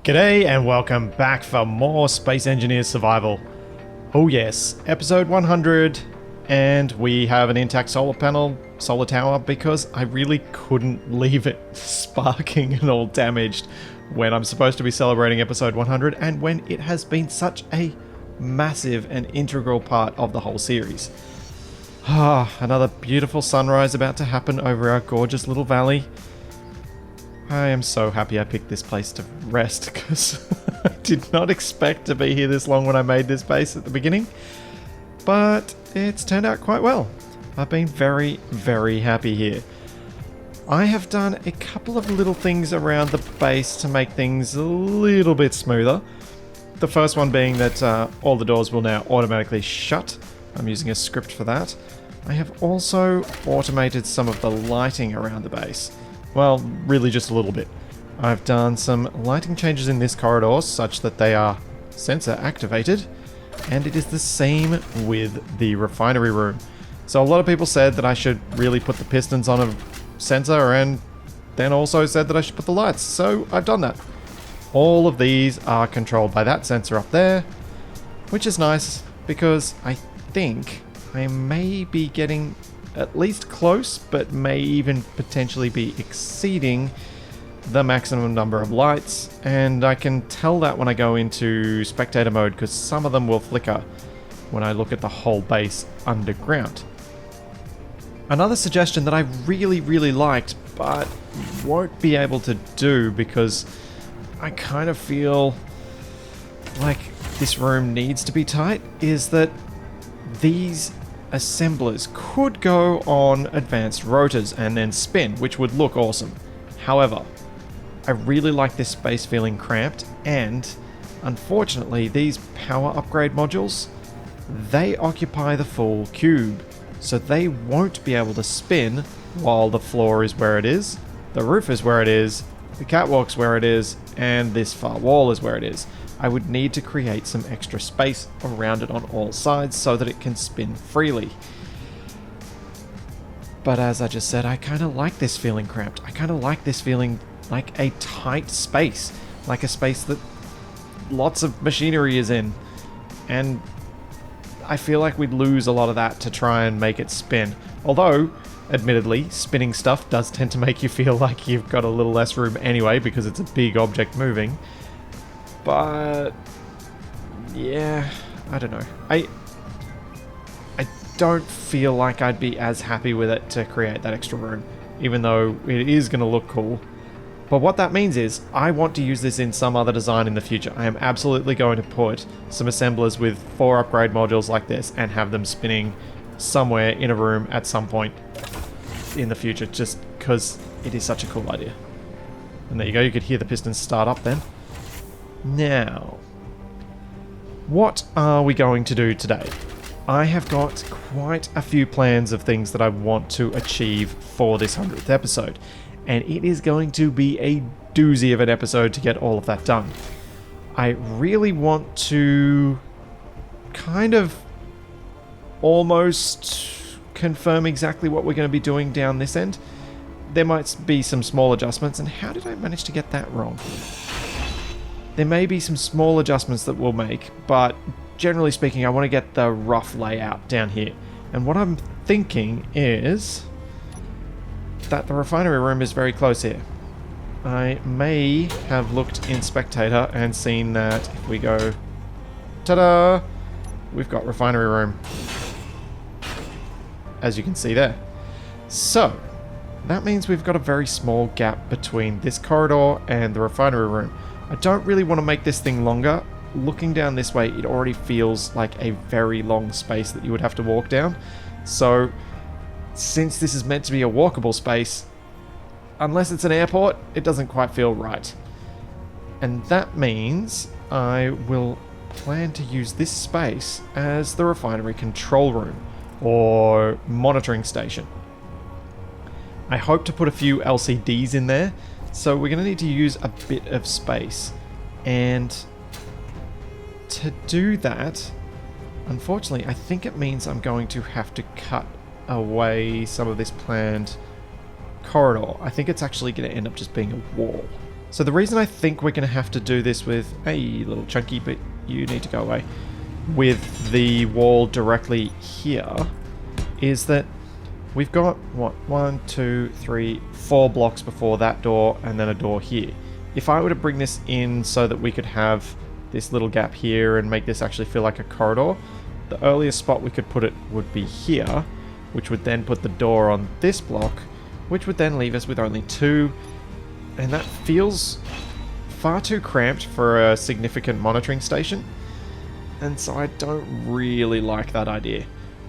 G'day and welcome back for more Space Engineers Survival. Oh yes, episode 100, and we have an intact solar tower, because I really couldn't leave it sparking and all damaged when I'm supposed to be celebrating episode 100 and when it has been such a massive and integral part of the whole series. Another beautiful sunrise about to happen over our gorgeous little valley. I am so happy I picked this place to rest, because I did not expect to be here this long when I made this base at the beginning. But it's turned out quite well. I've been very, very happy here. I have done a couple of little things around the base to make things a little bit smoother. The first one being that all the doors will now automatically shut. I'm using a script for that. I have also automated some of the lighting around the base. Well, really just a little bit. I've done some lighting changes in this corridor such that they are sensor activated, and it is the same with the refinery room. So a lot of people said that I should really put the pistons on a sensor, and then also said that I should put the lights, so I've done that. All of these are controlled by that sensor up there, which is nice because I think I may be getting at least close, but may even potentially be exceeding the maximum number of lights, and I can tell that when I go into spectator mode because some of them will flicker when I look at the whole base underground. Another suggestion that I really, really liked, but won't be able to do because I kind of feel like this room needs to be tight, is that these assemblers could go on advanced rotors and then spin, which would look awesome. However, I really like this space feeling cramped, and unfortunately these power upgrade modules, they occupy the full cube, so they won't be able to spin while the floor is where it is, the roof is where it is, the catwalk's where it is, and this far wall is where it is. I would need to create some extra space around it on all sides so that it can spin freely. But as I just said, I kind of like this feeling cramped. I kind of like this feeling like a tight space, like a space that lots of machinery is in. And I feel like we'd lose a lot of that to try and make it spin. Although, admittedly, spinning stuff does tend to make you feel like you've got a little less room anyway because it's a big object moving. But yeah, I don't know. I don't feel like I'd be as happy with it to create that extra room, even though it is going to look cool. But what that means is I want to use this in some other design in the future. I am absolutely going to put some assemblers with 4 upgrade modules like this and have them spinning somewhere in a room at some point in the future, just because it is such a cool idea. And there you go, you could hear the pistons start up then. Now, what are we going to do today? I have got quite a few plans of things that I want to achieve for this 100th episode, and it is going to be a doozy of an episode to get all of that done. I really want to kind of almost confirm exactly what we're going to be doing down this end. There might be some small adjustments, and how did I manage to get that wrong? There may be some small adjustments that we'll make, but generally speaking, I want to get the rough layout down here. And what I'm thinking is that the refinery room is very close here. I may have looked in Spectator and seen that if we go, ta-da, we've got refinery room, as you can see there. So that means we've got a very small gap between this corridor and the refinery room. I don't really want to make this thing longer. Looking down this way, it already feels like a very long space that you would have to walk down. So, since this is meant to be a walkable space, unless it's an airport, it doesn't quite feel right. And that means I will plan to use this space as the refinery control room, or monitoring station. I hope to put a few LCDs in there, so we're going to need to use a bit of space. And to do that, unfortunately, I think it means I'm going to have to cut away some of this planned corridor. I think it's actually going to end up just being a wall. So the reason I think we're going to have to do this with a little chunky, but you need to go away, with the wall directly here, is that we've got, what, 1, 2, 3, 4 blocks before that door, and then a door here. If I were to bring this in so that we could have this little gap here and make this actually feel like a corridor, the earliest spot we could put it would be here, which would then put the door on this block, which would then leave us with only 2, and that feels far too cramped for a significant monitoring station, and so I don't really like that idea.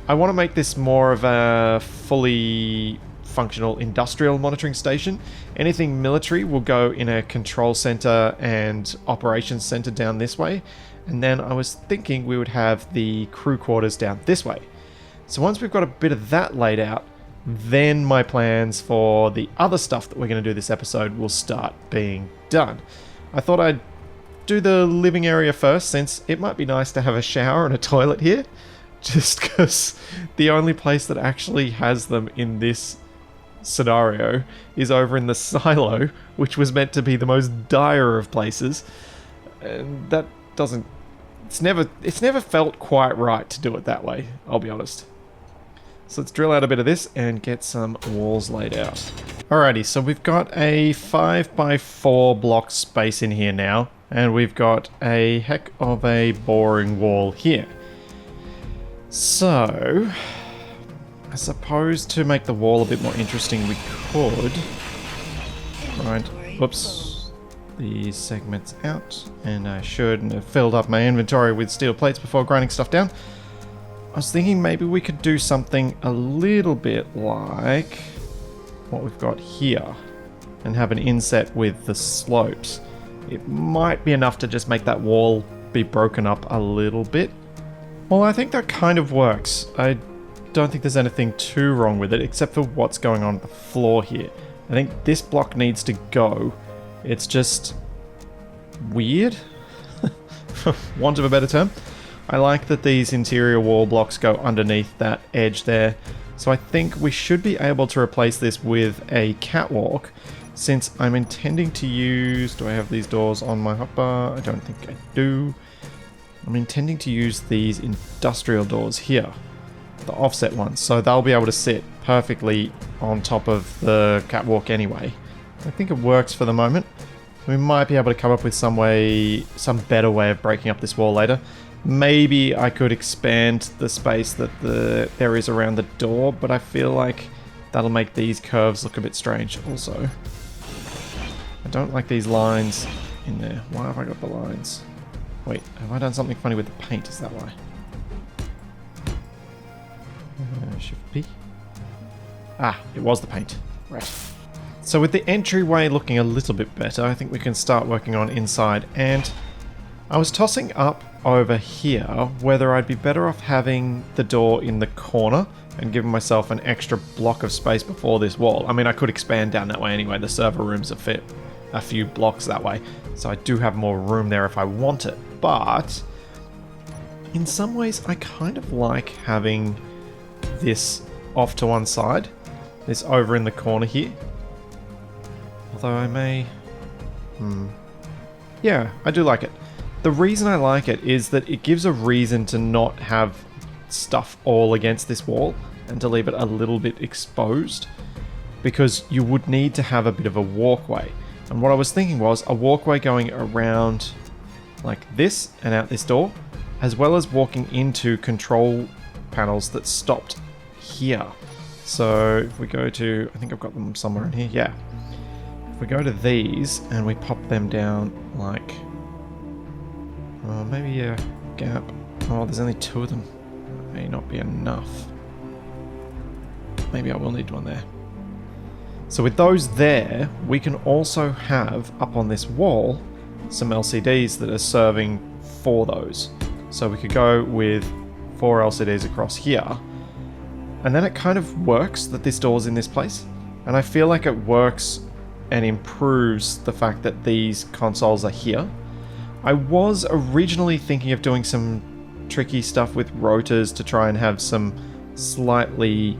I want to make this more of a fully functional industrial monitoring station. Anything military will go in a control center and operations center down this way, and then I was thinking we would have the crew quarters down this way. So once we've got a bit of that laid out, then my plans for the other stuff that we're going to do this episode will start being done. I thought I'd do the living area first, since it might be nice to have a shower and a toilet here, just because the only place that actually has them in this scenario is over in the silo, which was meant to be the most dire of places, and that doesn't, it's never felt quite right to do it that way, I'll be honest. So let's drill out a bit of this and get some walls laid out. Alrighty, so we've got a 5x4 block space in here now, and we've got a heck of a boring wall here. So, I suppose to make the wall a bit more interesting, we could whoops, these segments out, and I should have filled up my inventory with steel plates before grinding stuff down. I was thinking maybe we could do something a little bit like what we've got here, and have an inset with the slopes. It might be enough to just make that wall be broken up a little bit. Well, I think that kind of works. I don't think there's anything too wrong with it, except for what's going on the floor here. I think this block needs to go. It's just weird, for want of a better term. I like that these interior wall blocks go underneath that edge there. So I think we should be able to replace this with a catwalk, since I'm intending to use... Do I have these doors on my hotbar? I don't think I do. I'm intending to use these industrial doors here, the offset ones, so they'll be able to sit perfectly on top of the catwalk anyway. I think it works for the moment. We might be able to come up with some better way of breaking up this wall later. Maybe I could expand the space that there is around the door, but I feel like that'll make these curves look a bit strange also. I don't like these lines in there. Why have I got the lines? Wait, have I done something funny with the paint? Is that why? Shift P. Ah, it was the paint. Right. So with the entryway looking a little bit better, I think we can start working on inside. And I was tossing up over here whether I'd be better off having the door in the corner and giving myself an extra block of space before this wall. I mean, I could expand down that way anyway. The server rooms are fit a few blocks that way, so I do have more room there if I want it. But in some ways, I kind of like having this off to one side, this over in the corner here. Although I may... Yeah, I do like it. The reason I like it is that it gives a reason to not have stuff all against this wall and to leave it a little bit exposed, because you would need to have a bit of a walkway. And what I was thinking was a walkway going around like this and out this door, as well as walking into control panels that stopped here. So if we go to, I think I've got them somewhere in here, yeah. If we go to these and we pop them down like, maybe a gap. Oh, there's only 2 of them. That may not be enough. Maybe I will need one there. So with those there, we can also have up on this wall some LCDs that are serving for those. So we could go with 4 LCDs across here. And then it kind of works that this door's in this place. And I feel like it works and improves the fact that these consoles are here. I was originally thinking of doing some tricky stuff with rotors to try and have some slightly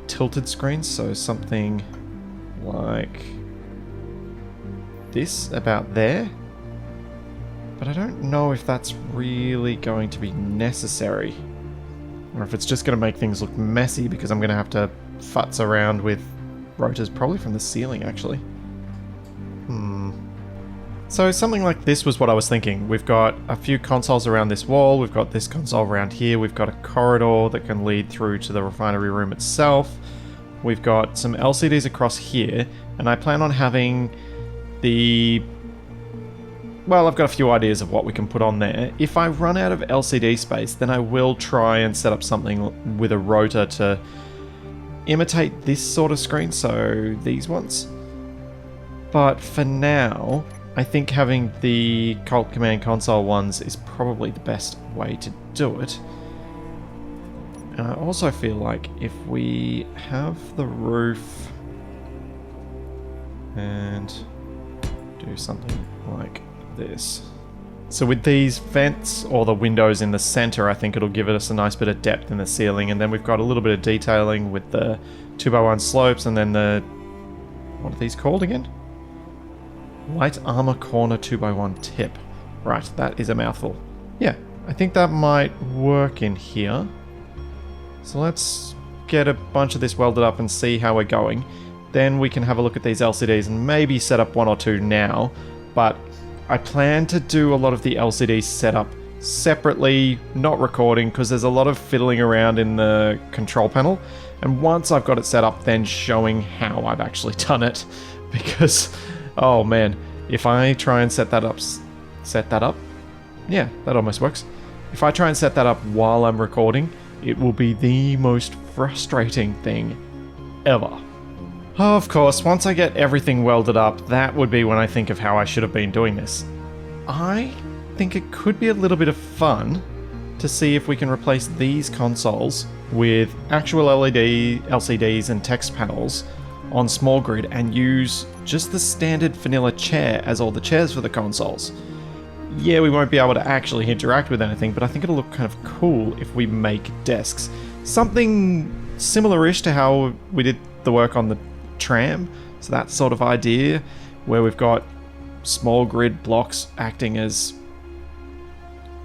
tilted screens, so something like this about there. But I don't know if that's really going to be necessary, or if it's just going to make things look messy because I'm going to have to futz around with rotors probably from the ceiling actually. So something like this was what I was thinking. We've got a few consoles around this wall, we've got this console around here, we've got a corridor that can lead through to the refinery room itself, we've got some LCDs across here, and I plan on having the... Well, I've got a few ideas of what we can put on there. If I run out of LCD space, then I will try and set up something with a rotor to imitate this sort of screen, so these ones. But for now, I think having the Cult Command console ones is probably the best way to do it. And I also feel like if we have the roof and do something like this. So with these vents or the windows in the center, I think it'll give us a nice bit of depth in the ceiling. And then we've got a little bit of detailing with the 2x1 slopes and then the... What are these called again? Light armor corner 2x1 tip. Right, that is a mouthful. Yeah, I think that might work in here. So let's get a bunch of this welded up and see how we're going. Then we can have a look at these LCDs and maybe set up 1 or 2 now. But I plan to do a lot of the LCDs set up separately, not recording, because there's a lot of fiddling around in the control panel. And once I've got it set up, then showing how I've actually done it. Because... oh man, if I try and set that up, yeah, that almost works. If I try and set that up while I'm recording, it will be the most frustrating thing ever. Of course, once I get everything welded up, that would be when I think of how I should have been doing this. I think it could be a little bit of fun to see if we can replace these consoles with actual LCDs and text panels on small grid and use just the standard vanilla chair as all the chairs for the consoles. Yeah, we won't be able to actually interact with anything, but I think it'll look kind of cool if we make desks. Something similar-ish to how we did the work on the tram. So that sort of idea where we've got small grid blocks acting as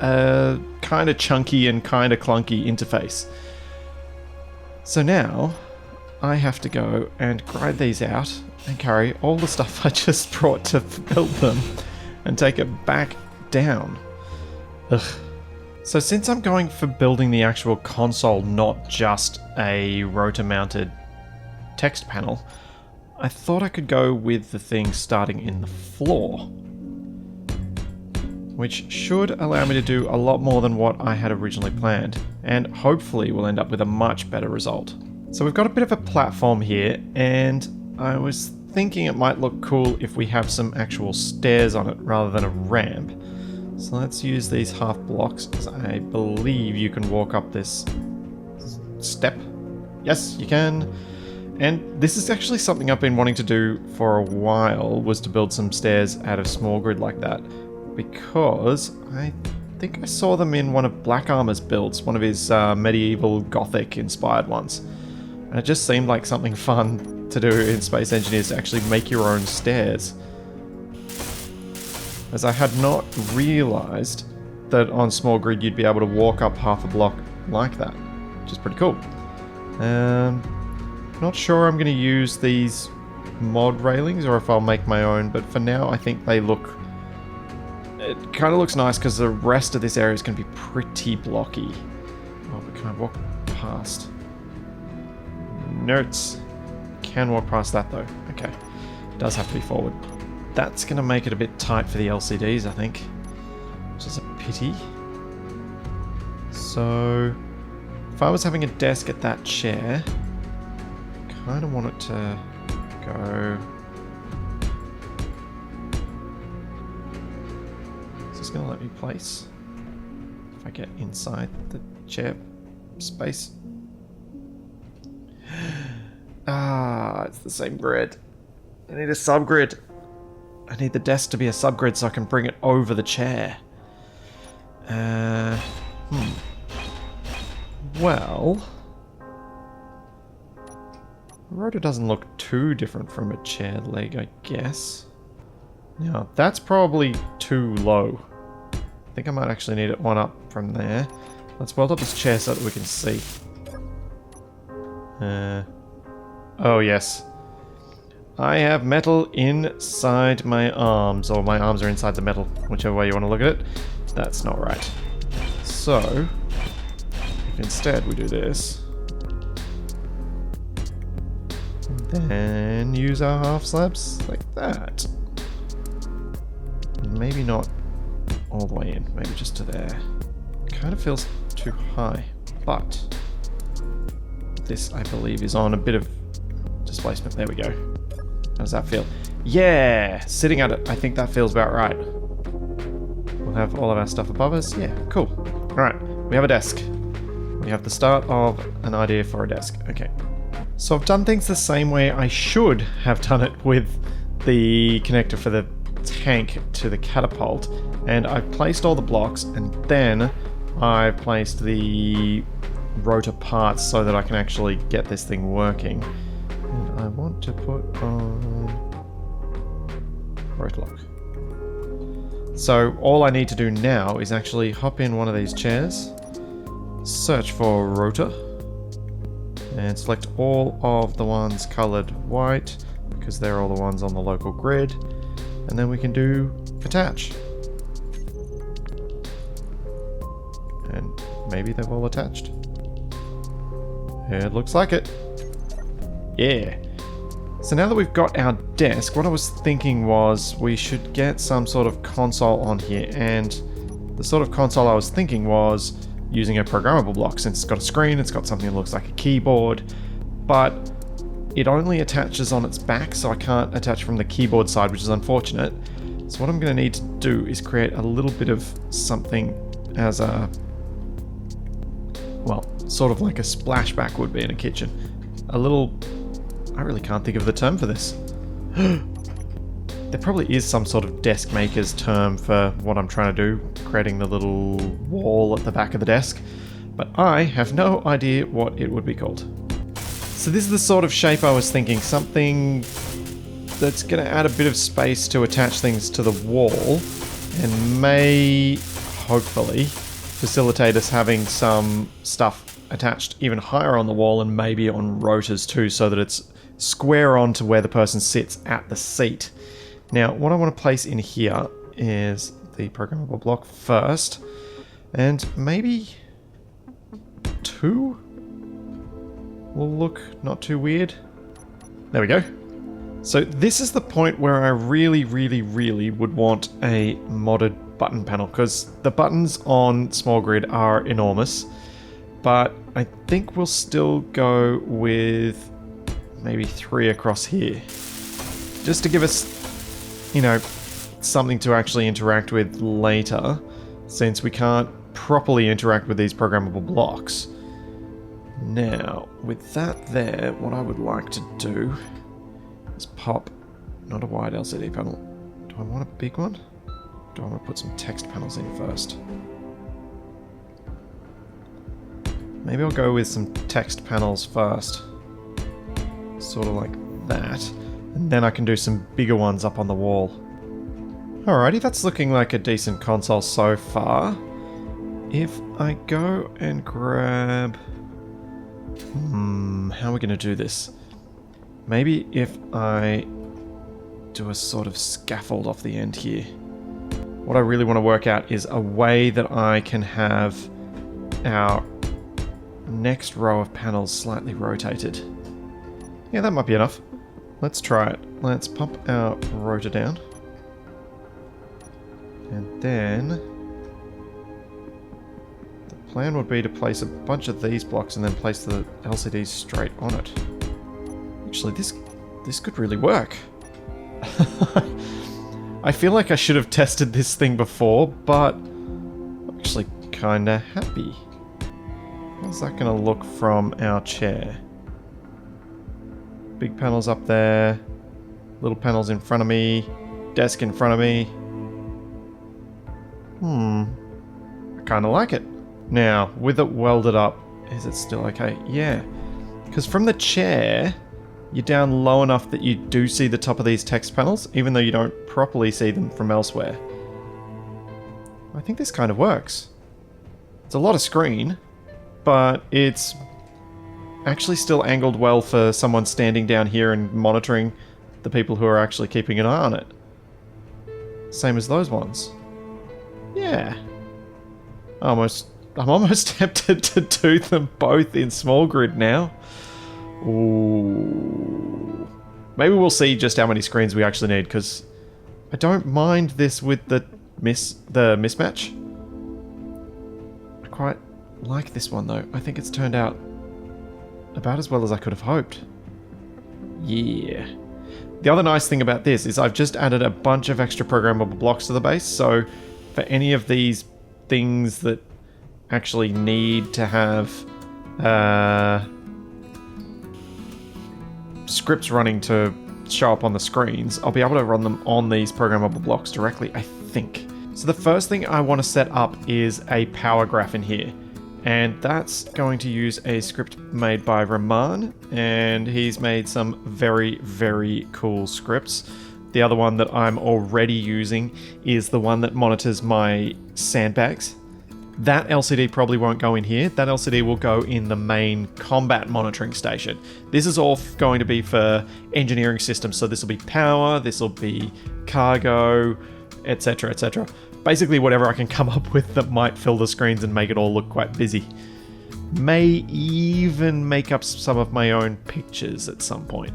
a kind of chunky and kind of clunky interface. So now I have to go and grind these out and carry all the stuff I just brought to build them and take it back down. Ugh. So since I'm going for building the actual console, not just a rotor-mounted text panel, I thought I could go with the thing starting in the floor. which should allow me to do a lot more than what I had originally planned, and hopefully we'll end up with a much better result. So we've got a bit of a platform here, and I was thinking it might look cool if we have some actual stairs on it rather than a ramp. So let's use these half blocks, because I believe you can walk up this step. Yes, you can. And this is actually something I've been wanting to do for a while, was to build some stairs out of small grid like that. Because I think I saw them in one of Black Armor's builds, one of his medieval gothic inspired ones. And it just seemed like something fun to do in Space Engineers, to actually make your own stairs. As I had not realised that on small grid you'd be able to walk up half a block like that, which is pretty cool. Not sure I'm going to use these mod railings or if I'll make my own, but for now I think they look... It kind of looks nice because the rest of this area is going to be pretty blocky. Oh, but can I walk past? Notes. Can walk past that though. Okay. It does have to be forward. That's going to make it a bit tight for the LCDs, I think. Which is a pity. So, if I was having a desk at that chair, I kind of want it to go... Is this going to let me place? If I get inside the chair space. Ah, it's the same grid. I need a subgrid. I need the desk to be a subgrid so I can bring it over the chair. Well... The rotor doesn't look too different from a chair leg, I guess. Now, that's probably too low. I think I might actually need it one up from there. Let's weld up this chair so that we can see. Oh, yes. I have metal inside my arms, or my arms are inside the metal, whichever way you want to look at it. That's not right. So, if instead we do this, and then use our half slabs like that. Maybe not all the way in, maybe just to there. Kind of feels too high, but this, I believe, is on a bit of displacement. There we go. How does that feel? Yeah! Sitting at it, I think that feels about right. We'll have all of our stuff above us. Yeah, cool. Alright, we have a desk. We have the start of an idea for a desk. Okay. So I've done things the same way I should have done it with the connector for the tank to the catapult. And I've placed all the blocks, and then I've placed the rotor parts so that I can actually get this thing working. And I want to put on rotor lock. So all I need to do now is actually hop in one of these chairs, search for rotor, and select all of the ones coloured white because they're all the ones on the local grid, and then we can do attach. And maybe they've all attached. It looks like it. Yeah. So now that we've got our desk, what I was thinking was we should get some sort of console on here, and the sort of console I was thinking was using a programmable block. Since it's got a screen, it's got something that looks like a keyboard, but it only attaches on its back, so I can't attach from the keyboard side, which is unfortunate. So what I'm going to need to do is create a little bit of something as a, well, sort of like a splashback would be in a kitchen. A little... I really can't think of the term for this. There probably is some sort of desk maker's term for what I'm trying to do, creating the little wall at the back of the desk, but I have no idea what it would be called. So this is the sort of shape I was thinking, something that's going to add a bit of space to attach things to the wall, and may, hopefully, facilitate us having some stuff attached even higher on the wall and maybe on rotors too, so that it's square on to where the person sits at the seat. Now, what I want to place in here is the programmable block first, and maybe 2 will look not too weird. There we go. So this is the point where I really, really, really would want a modded button panel, because the buttons on small grid are enormous. But I think we'll still go with maybe 3 across here. Just to give us, you know, something to actually interact with later, since we can't properly interact with these programmable blocks. Now, with that there, what I would like to do is pop, not a wide LCD panel. Do I want a big one? Do I want to put some text panels in first? Maybe I'll go with some text panels first. Sort of like that. And then I can do some bigger ones up on the wall. Alrighty, that's looking like a decent console so far. If I go and grab... how are we going to do this? Maybe if I do a sort of scaffold off the end here. What I really want to work out is a way that I can have our next row of panels slightly rotated. Yeah, that might be enough. Let's try it. Let's pop our rotor down. And then the plan would be to place a bunch of these blocks and then place the LCDs straight on it. Actually, this could really work. I feel like I should have tested this thing before, but I'm actually kinda happy. How's that gonna look from our chair? Big panels up there, little panels in front of me, desk in front of me. I kinda like it. Now, with it welded up, is it still okay? Yeah. Because from the chair, you're down low enough that you do see the top of these text panels, even though you don't properly see them from elsewhere. I think this kind of works. It's a lot of screen, but it's actually still angled well for someone standing down here and monitoring the people who are actually keeping an eye on it. Same as those ones. Yeah. I'm almost tempted to do them both in small grid now. Ooh. Maybe we'll see just how many screens we actually need, because I don't mind this with the mismatch. I quite like this one though. I think it's turned out about as well as I could have hoped. Yeah. The other nice thing about this is I've just added a bunch of extra programmable blocks to the base, so for any of these things that actually need to have scripts running to show up on the screens, I'll be able to run them on these programmable blocks directly, I think. So the first thing I want to set up is a power graph in here. And that's going to use a script made by Rahman, and he's made some very, very cool scripts. The other one that I'm already using is the one that monitors my sandbags. That LCD probably won't go in here. That LCD will go in the main combat monitoring station. This is all going to be for engineering systems, so this will be power, this will be cargo, etc, etc. Basically whatever I can come up with that might fill the screens and make it all look quite busy. May even make up some of my own pictures at some point.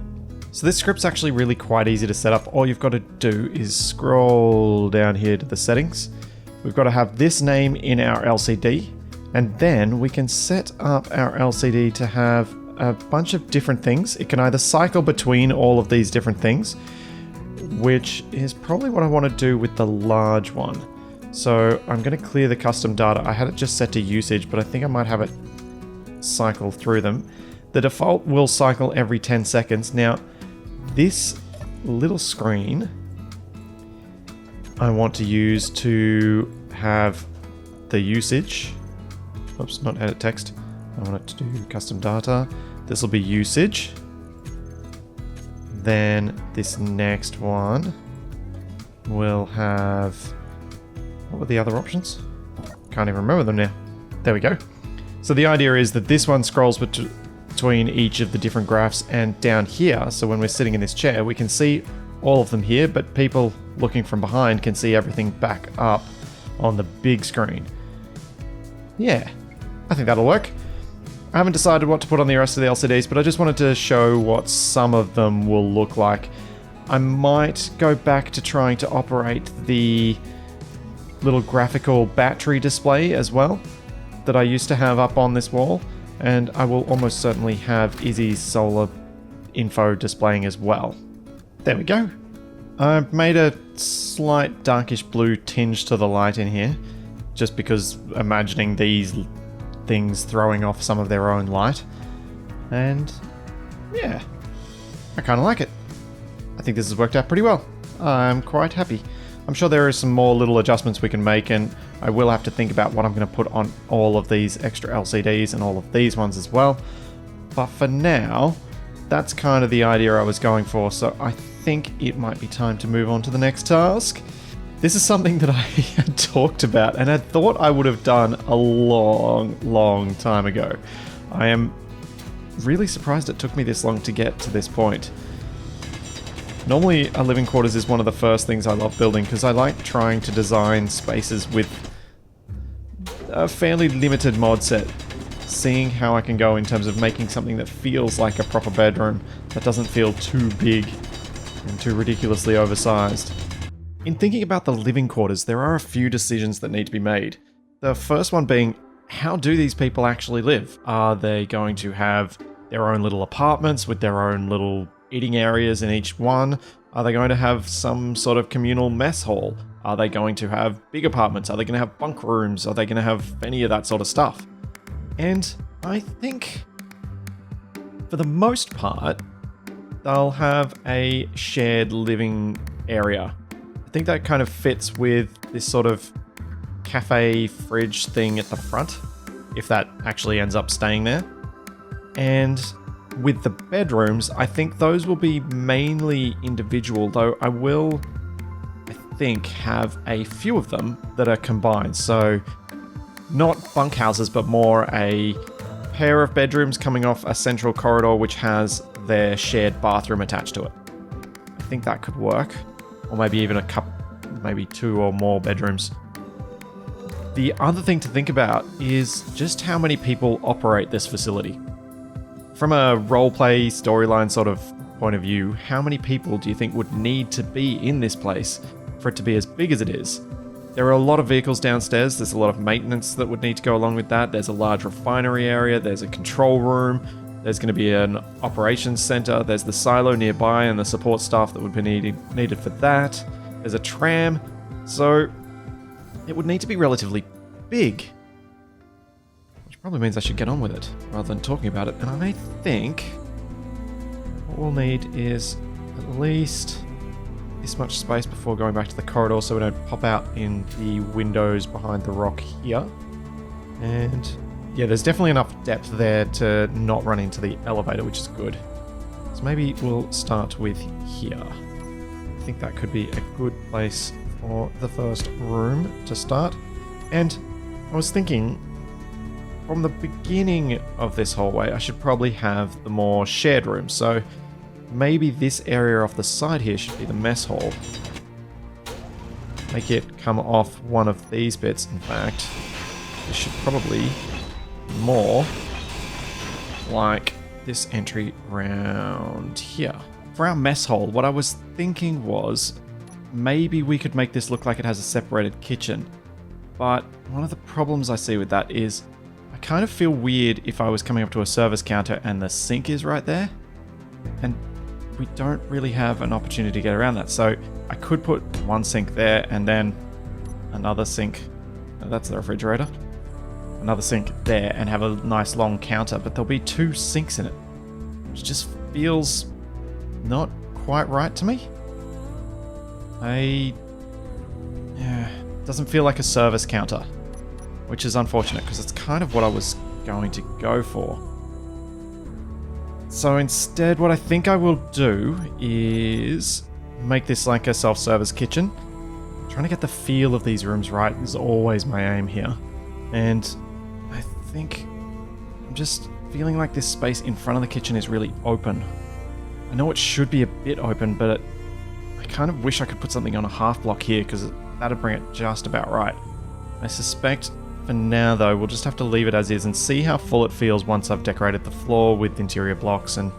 So this script's actually really quite easy to set up. All you've got to do is scroll down here to the settings. We've got to have this name in our LCD, and then we can set up our LCD to have a bunch of different things. It can either cycle between all of these different things, which is probably what I want to do with the large one. So I'm going to clear the custom data. I had it just set to usage, but I think I might have it cycle through them. The default will cycle every 10 seconds. Now, this little screen I want to use to have the usage. Oops, not edit text. I want it to do custom data. This will be usage. Then this next one will have... what were the other options? Can't even remember them now. There we go. So the idea is that this one scrolls between each of the different graphs, and down here, so when we're sitting in this chair, we can see all of them here, but people looking from behind can see everything back up on the big screen. Yeah, I think that'll work. I haven't decided what to put on the rest of the LCDs, but I just wanted to show what some of them will look like. I might go back to trying to operate the little graphical battery display as well that I used to have up on this wall, and I will almost certainly have Izzy's solar info displaying as well. There we go. I've made a slight darkish blue tinge to the light in here, just because imagining these things throwing off some of their own light. And yeah, I kind of like it. I think this has worked out pretty well. I'm quite happy. I'm sure there are some more little adjustments we can make, and I will have to think about what I'm going to put on all of these extra LCDs and all of these ones as well. But for now, that's kind of the idea I was going for, so I think it might be time to move on to the next task. This is something that I had talked about and had thought I would have done a long time ago. I am really surprised it took me this long to get to this point. Normally, a living quarters is one of the first things I love building because I like trying to design spaces with a fairly limited mod set. Seeing how I can go in terms of making something that feels like a proper bedroom, that doesn't feel too big and too ridiculously oversized. In thinking about the living quarters, there are a few decisions that need to be made. The first one being, how do these people actually live? Are they going to have their own little apartments with their own little eating areas in each one? Are they going to have some sort of communal mess hall? Are they going to have big apartments? Are they going to have bunk rooms? Are they going to have any of that sort of stuff? And I think, for the most part, they'll have a shared living area. I think that kind of fits with this sort of cafe fridge thing at the front, if that actually ends up staying there. And with the bedrooms, I think those will be mainly individual, though I will, I think, have a few of them that are combined. So not bunkhouses, but more a pair of bedrooms coming off a central corridor which has their shared bathroom attached to it. I think that could work. Or maybe even maybe 2 or more bedrooms. The other thing to think about is just how many people operate this facility. From a roleplay storyline sort of point of view, how many people do you think would need to be in this place for it to be as big as it is? There are a lot of vehicles downstairs, there's a lot of maintenance that would need to go along with that, there's a large refinery area, there's a control room, there's going to be an operations center, there's the silo nearby and the support staff that would be needed for that, there's a tram, so it would need to be relatively big. Which probably means I should get on with it, rather than talking about it, and I think what we'll need is at least this much space before going back to the corridor so we don't pop out in the windows behind the rock here. And yeah, there's definitely enough depth there to not run into the elevator, which is good. So maybe we'll start with here. I think that could be a good place for the first room to start. And I was thinking, from the beginning of this hallway, I should probably have the more shared rooms. So maybe this area off the side here should be the mess hall. Make it come off one of these bits, in fact. This should probably be more like this entry round here. For our mess hall, what I was thinking was maybe we could make this look like it has a separated kitchen. But one of the problems I see with that is I kind of feel weird if I was coming up to a service counter and the sink is right there. And we don't really have an opportunity to get around that. So I could put one sink there and then another sink. That's the refrigerator. Another sink there and have a nice long counter, but there'll be 2 sinks in it, which just feels not quite right to me. Doesn't feel like a service counter, which is unfortunate because it's kind of what I was going to go for. So instead, what I think I will do is make this like a self-service kitchen. Trying to get the feel of these rooms right is always my aim here. And I think I'm just feeling like this space in front of the kitchen is really open. I know it should be a bit open, but I kind of wish I could put something on a half block here because that'd bring it just about right. I suspect for now though, we'll just have to leave it as is and see how full it feels once I've decorated the floor with interior blocks and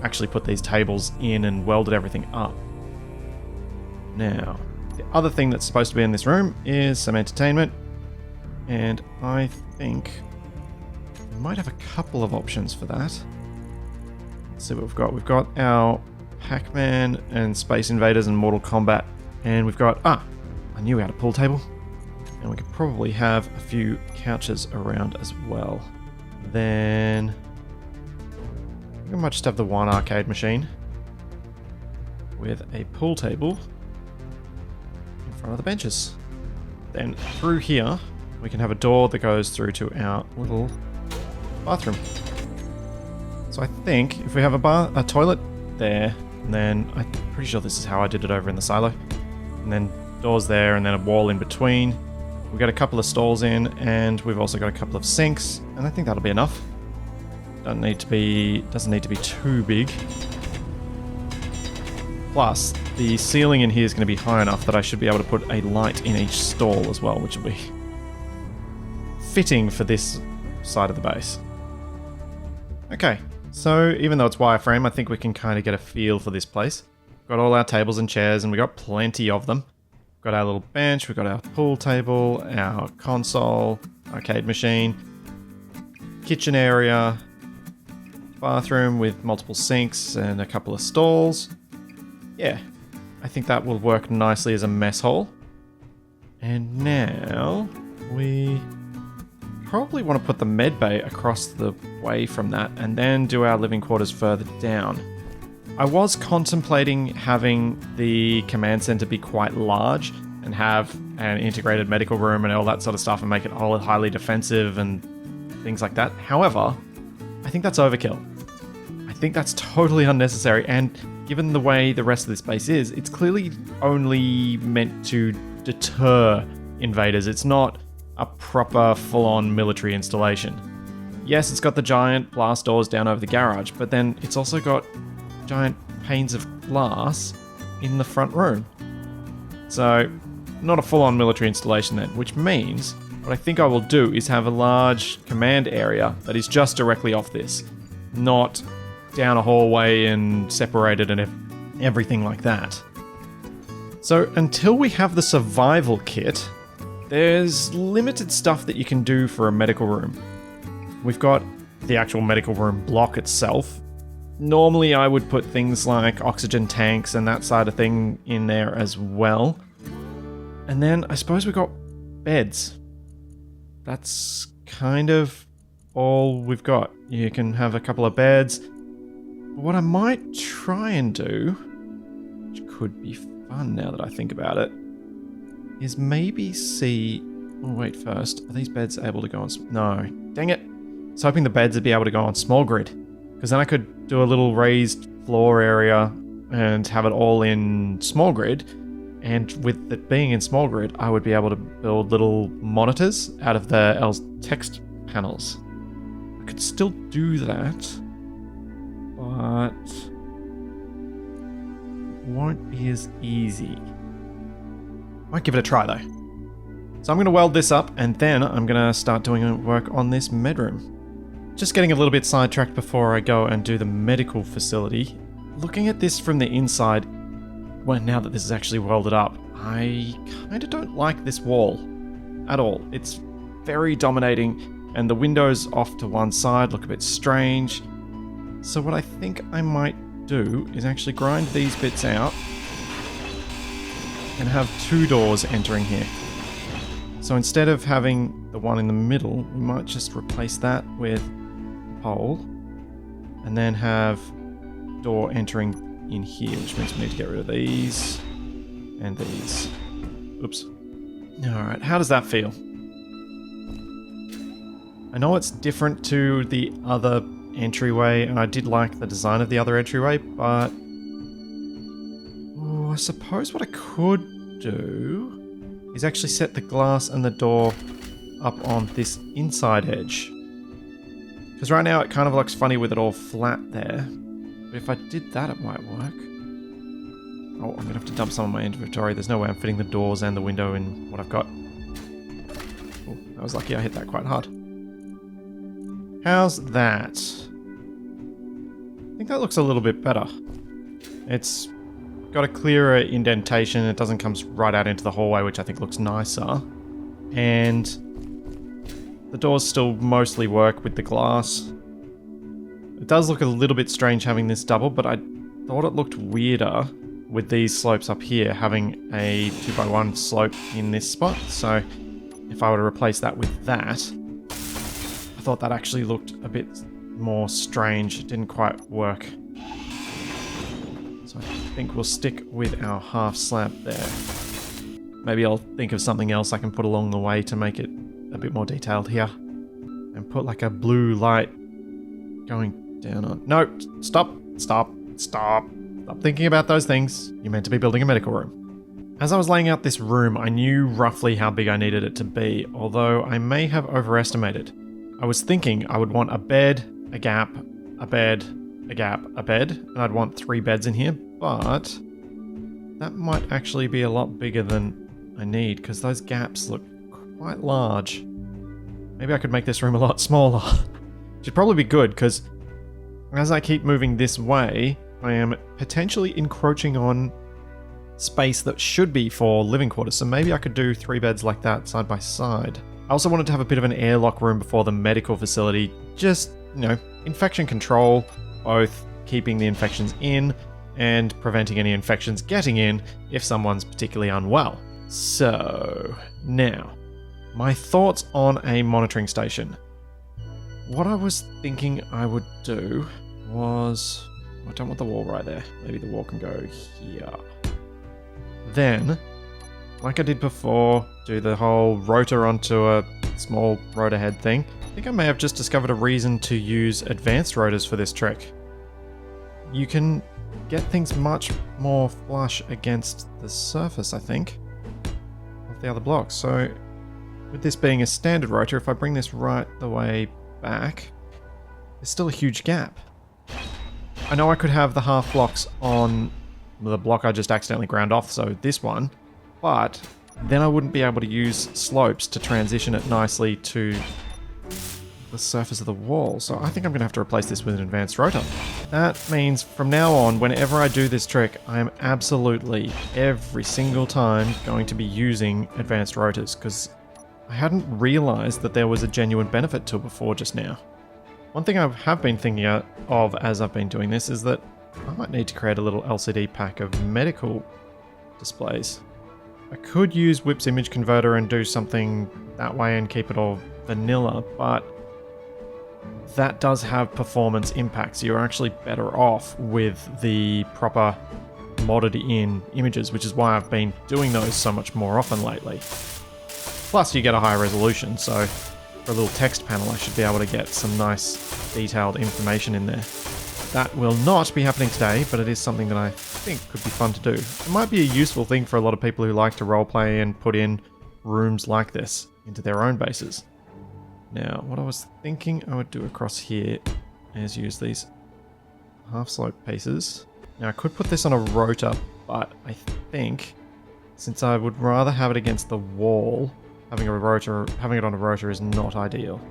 actually put these tables in and welded everything up. Now, The other thing that's supposed to be in this room is some entertainment. And I think we might have a couple of options for that. Let's see what we've got. We've got our Pac-Man and Space Invaders and Mortal Kombat. And we've got... I knew we had a pool table. And we could probably have a few couches around as well. Then... I think I might just have the one arcade machine. With a pool table in front of the benches. Then through here, we can have a door that goes through to our little bathroom. So I think if we have a toilet there, and then I'm pretty sure this is how I did it over in the silo. And then doors there, and then a wall in between. We've got a couple of stalls in, and we've also got a couple of sinks, and I think that'll be enough. Doesn't need to be too big. Plus, the ceiling in here is going to be high enough that I should be able to put a light in each stall as well, which will be fitting for this side of the base. Okay, so even though it's wireframe, I think we can kind of get a feel for this place. Got all our tables and chairs, and we got plenty of them. Got our little bench, we've got our pool table, our console, arcade machine, kitchen area, bathroom with multiple sinks and a couple of stalls. Yeah, I think that will work nicely as a mess hall. And now we probably want to put the med bay across the way from that and then do our living quarters further down. I was contemplating having the command center be quite large and have an integrated medical room and all that sort of stuff and make it all highly defensive and things like that. However, I think that's overkill. I think that's totally unnecessary, and given the way the rest of this base is, it's clearly only meant to deter invaders. It's not a proper full-on military installation. Yes, it's got the giant blast doors down over the garage, but then it's also got giant panes of glass in the front room. So, not a full-on military installation then, which means what I think I will do is have a large command area that is just directly off this, not down a hallway and separated and everything like that. So until we have the survival kit, there's limited stuff that you can do for a medical room. We've got the actual medical room block itself. Normally I would put things like oxygen tanks and that side of thing in there as well. And then I suppose we've got beds. That's kind of all we've got. You can have a couple of beds. What I might try and do, which could be fun now that I think about it, is maybe see... Oh, wait, first. Are these beds able to go on... No. Dang it. I was hoping the beds would be able to go on small grid. Because then I could do a little raised floor area and have it all in small grid. And with it being in small grid, I would be able to build little monitors out of the text panels. I could still do that. But it won't be as easy. Might give it a try though. So I'm going to weld this up and then I'm going to start doing work on this medroom. Just getting a little bit sidetracked before I go and do the medical facility. Looking at this from the inside, well, now that this is actually welded up, I kind of don't like this wall at all. It's very dominating and the windows off to one side look a bit strange. So what I think I might do is actually grind these bits out and have two doors entering here. So instead of having the one in the middle, we might just replace that with a pole and then have door entering in here, which means we need to get rid of these and these. Oops. Alright, how does that feel? I know it's different to the other entryway, and I did like the design of the other entryway, but I suppose what I could do is actually set the glass and the door up on this inside edge. Because right now it kind of looks funny with it all flat there. But if I did that, it might work. Oh, I'm going to have to dump some of my inventory. There's no way I'm fitting the doors and the window in what I've got. Oh, I was lucky I hit that quite hard. How's that? I think that looks a little bit better. It's got a clearer indentation. It doesn't come right out into the hallway, which I think looks nicer. And the doors still mostly work with the glass. It does look a little bit strange having this double, but I thought it looked weirder with these slopes up here, having a 2x1 slope in this spot. So if I were to replace that with that, I thought that actually looked a bit more strange. It didn't quite work. So I think we'll stick with our half slab there. Maybe I'll think of something else I can put along the way to make it a bit more detailed here. And put like a blue light going down on... No! Stop! Stop! Stop! Stop thinking about those things. You're meant to be building a medical room. As I was laying out this room, I knew roughly how big I needed it to be, although I may have overestimated. I was thinking I would want a bed, a gap, a bed, a gap, a bed, and I'd want 3 beds in here, but that might actually be a lot bigger than I need, because those gaps look quite large. Maybe I could make this room a lot smaller. Which would probably be good, because as I keep moving this way, I am potentially encroaching on space that should be for living quarters, so maybe I could do 3 beds like that side by side. I also wanted to have a bit of an airlock room before the medical facility, just, you know, infection control, both keeping the infections in and preventing any infections getting in if someone's particularly unwell. So, now, my thoughts on a monitoring station. What I was thinking I would do was... I don't want the wall right there. Maybe the wall can go here. Then, like I did before, do the whole rotor onto a small rotor head thing. I think I may have just discovered a reason to use advanced rotors for this trick. You can get things much more flush against the surface, I think, of the other blocks. So, with this being a standard rotor, if I bring this right the way back, there's still a huge gap. I know I could have the half blocks on the block I just accidentally ground off, so this one, but then I wouldn't be able to use slopes to transition it nicely to the surface of the wall. So I think I'm going to have to replace this with an advanced rotor. That means from now on, whenever I do this trick, I am absolutely, every single time, going to be using advanced rotors, because I hadn't realized that there was a genuine benefit to it before just now. One thing I have been thinking of as I've been doing this is that I might need to create a little LCD pack of medical displays. I could use Whip's image converter and do something that way and keep it all vanilla, but that does have performance impacts. You're actually better off with the proper modded in images, which is why I've been doing those so much more often lately. Plus you get a higher resolution, so for a little text panel I should be able to get some nice detailed information in there. That will not be happening today, but it is something that I think could be fun to do. It might be a useful thing for a lot of people who like to roleplay and put in rooms like this into their own bases. Now, what I was thinking I would do across here is use these half slope pieces. Now I could put this on a rotor, but I think since I would rather have it against the wall, having it on a rotor is not ideal.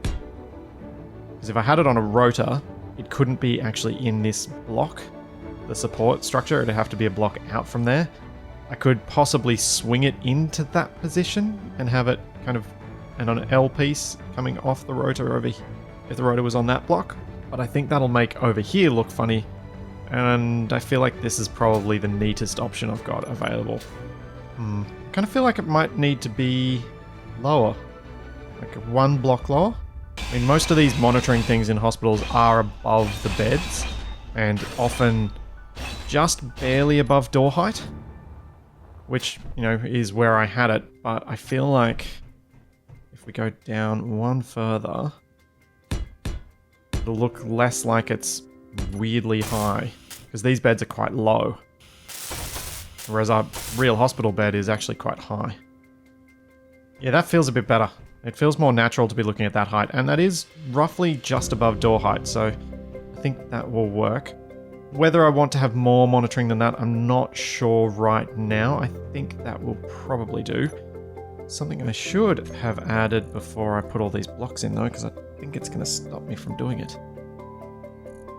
Because if I had it on a rotor, it couldn't be actually in this block, the support structure. It'd have to be a block out from there. I could possibly swing it into that position and have it kind of an L piece coming off the rotor over here if the rotor was on that block. But I think that'll make over here look funny. And I feel like this is probably the neatest option I've got available. I kind of feel like it might need to be lower. Like 1 block lower. I mean, most of these monitoring things in hospitals are above the beds and often just barely above door height, which, you know, is where I had it. But I feel like if we go down 1 further, it'll look less like it's weirdly high, because these beds are quite low, whereas our real hospital bed is actually quite high. Yeah, that feels a bit better. It feels more natural to be looking at that height, and that is roughly just above door height, so I think that will work. Whether I want to have more monitoring than that, I'm not sure right now. I think that will probably do. Something I should have added before I put all these blocks in though, because I think it's going to stop me from doing it,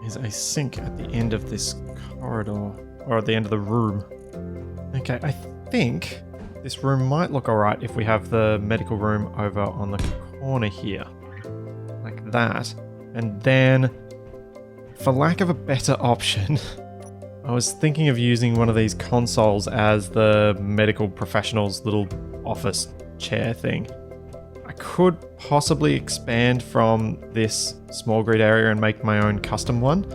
is a sink at the end of this corridor, or at the end of the room. Okay, I think this room might look alright if we have the medical room over on the corner here. Like that. And then, for lack of a better option, I was thinking of using one of these consoles as the medical professional's little office chair thing. I could possibly expand from this small grid area and make my own custom one,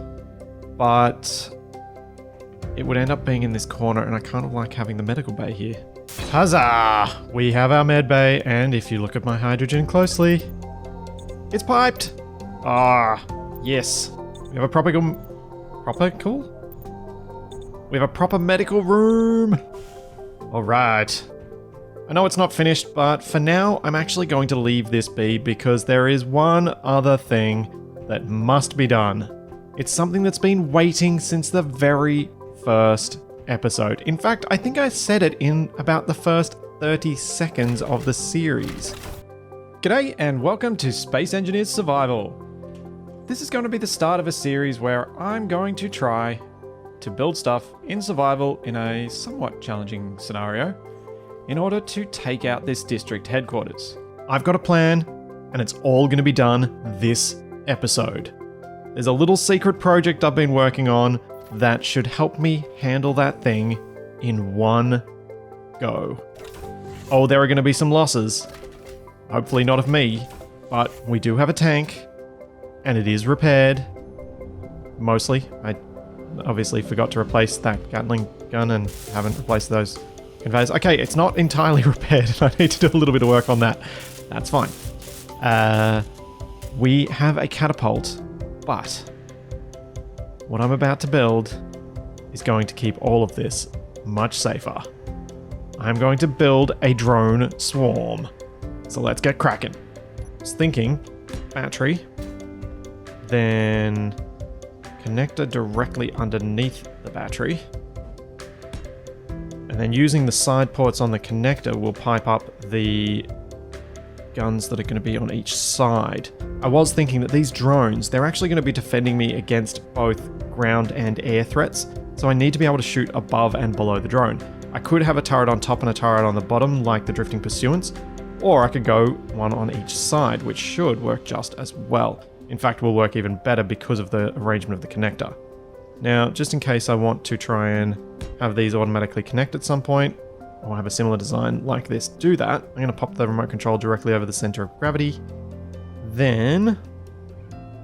but it would end up being in this corner, and I kind of like having the medical bay here. Huzzah! We have our med bay, and if you look at my hydrogen closely, it's piped! Ah, yes. We have a proper medical room! Alright. I know it's not finished, but for now, I'm actually going to leave this be because there is one other thing that must be done. It's something that's been waiting since the very first episode. In fact, I think I said it in about the first 30 seconds of the series. G'day and welcome to Space Engineers Survival. This is going to be the start of a series where I'm going to try to build stuff in survival in a somewhat challenging scenario in order to take out this district headquarters. I've got a plan, and it's all going to be done this episode. There's a little secret project I've been working on that should help me handle that thing in one go. Oh, there are going to be some losses. Hopefully not of me, but we do have a tank, and it is repaired. Mostly. I obviously forgot to replace that Gatling gun and haven't replaced those conveyors. Okay, it's not entirely repaired. I need to do a little bit of work on that. That's fine. We have a catapult, but what I'm about to build is going to keep all of this much safer. I'm going to build a drone swarm. So let's get cracking. I was thinking battery, then connector directly underneath the battery. And then using the side ports on the connector, we'll pipe up the guns that are going to be on each side. I was thinking that these drones, they're actually going to be defending me against both ground and air threats, so I need to be able to shoot above and below the drone. I could have a turret on top and a turret on the bottom, like the Drifting Pursuance, or I could go one on each side, which should work just as well. In fact, will work even better because of the arrangement of the connector. Now, just in case I want to try and have these automatically connect at some point, or have a similar design like this do that, I'm going to pop the remote control directly over the center of gravity. Then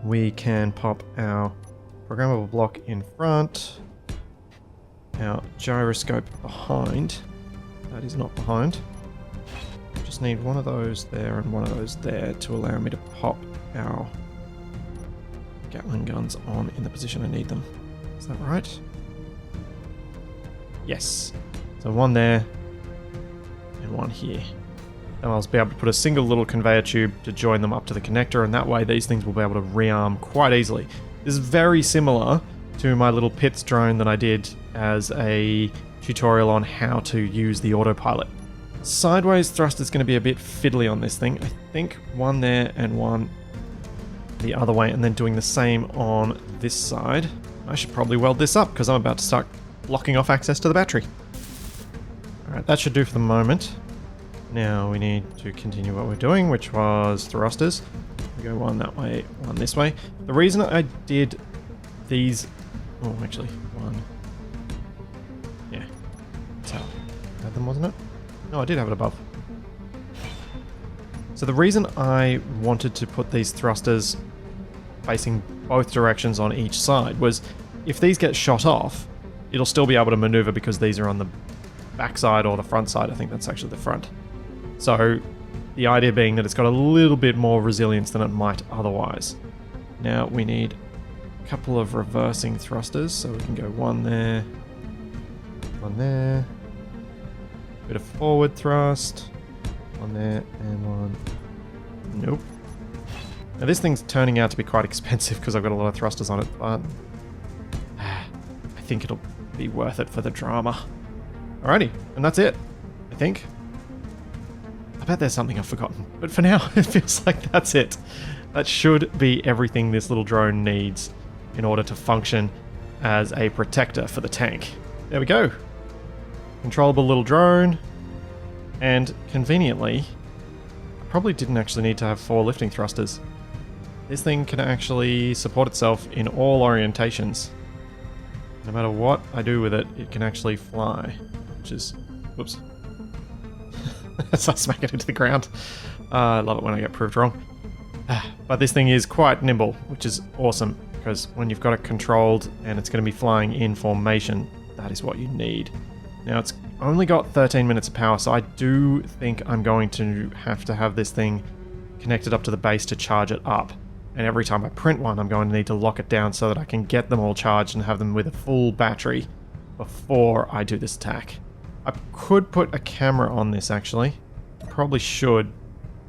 we can pop our programmable block in front, our gyroscope behind. That is not behind. Just need one of those there and one of those there to allow me to pop our Gatling guns on in the position I need them. Is that right? Yes. So one there and one here. Then I'll be able to put a single little conveyor tube to join them up to the connector, and that way these things will be able to rearm quite easily. This is very similar to my little pits drone that I did as a tutorial on how to use the autopilot. Sideways thrust is going to be a bit fiddly on this thing. I think one there and one the other way, and then doing the same on this side. I should probably weld this up because I'm about to start blocking off access to the battery. Alright, that should do for the moment. Now we need to continue what we're doing, which was thrusters. We go one that way, one this way. The reason I did these... Oh, actually, one... Yeah. That's how I had them, wasn't it? No, I did have it above. So the reason I wanted to put these thrusters facing both directions on each side was if these get shot off, it'll still be able to maneuver because these are on the back side or the front side. I think that's actually the front. So the idea being that it's got a little bit more resilience than it might otherwise. Now we need a couple of reversing thrusters, so we can go one there, bit of forward thrust, one there and one. Nope. Now this thing's turning out to be quite expensive because I've got a lot of thrusters on it, but I think it'll be worth it for the drama. Alrighty, and that's it, I think. I bet there's something I've forgotten, but for now it feels like that's it. That should be everything this little drone needs in order to function as a protector for the tank. There we go. controllable little drone. And conveniently, I probably didn't actually need to have 4 lifting thrusters. This thing can actually support itself in all orientations. No matter what I do with it, it can actually fly. Which is... whoops. As I smack it into the ground. I love it when I get proved wrong. But this thing is quite nimble, which is awesome. Because when you've got it controlled and it's going to be flying in formation, that is what you need. Now it's only got 13 minutes of power, so I do think I'm going to have this thing connected up to the base to charge it up. And every time I print one, I'm going to need to lock it down so that I can get them all charged and have them with a full battery before I do this attack. I could put a camera on this, actually. Probably should,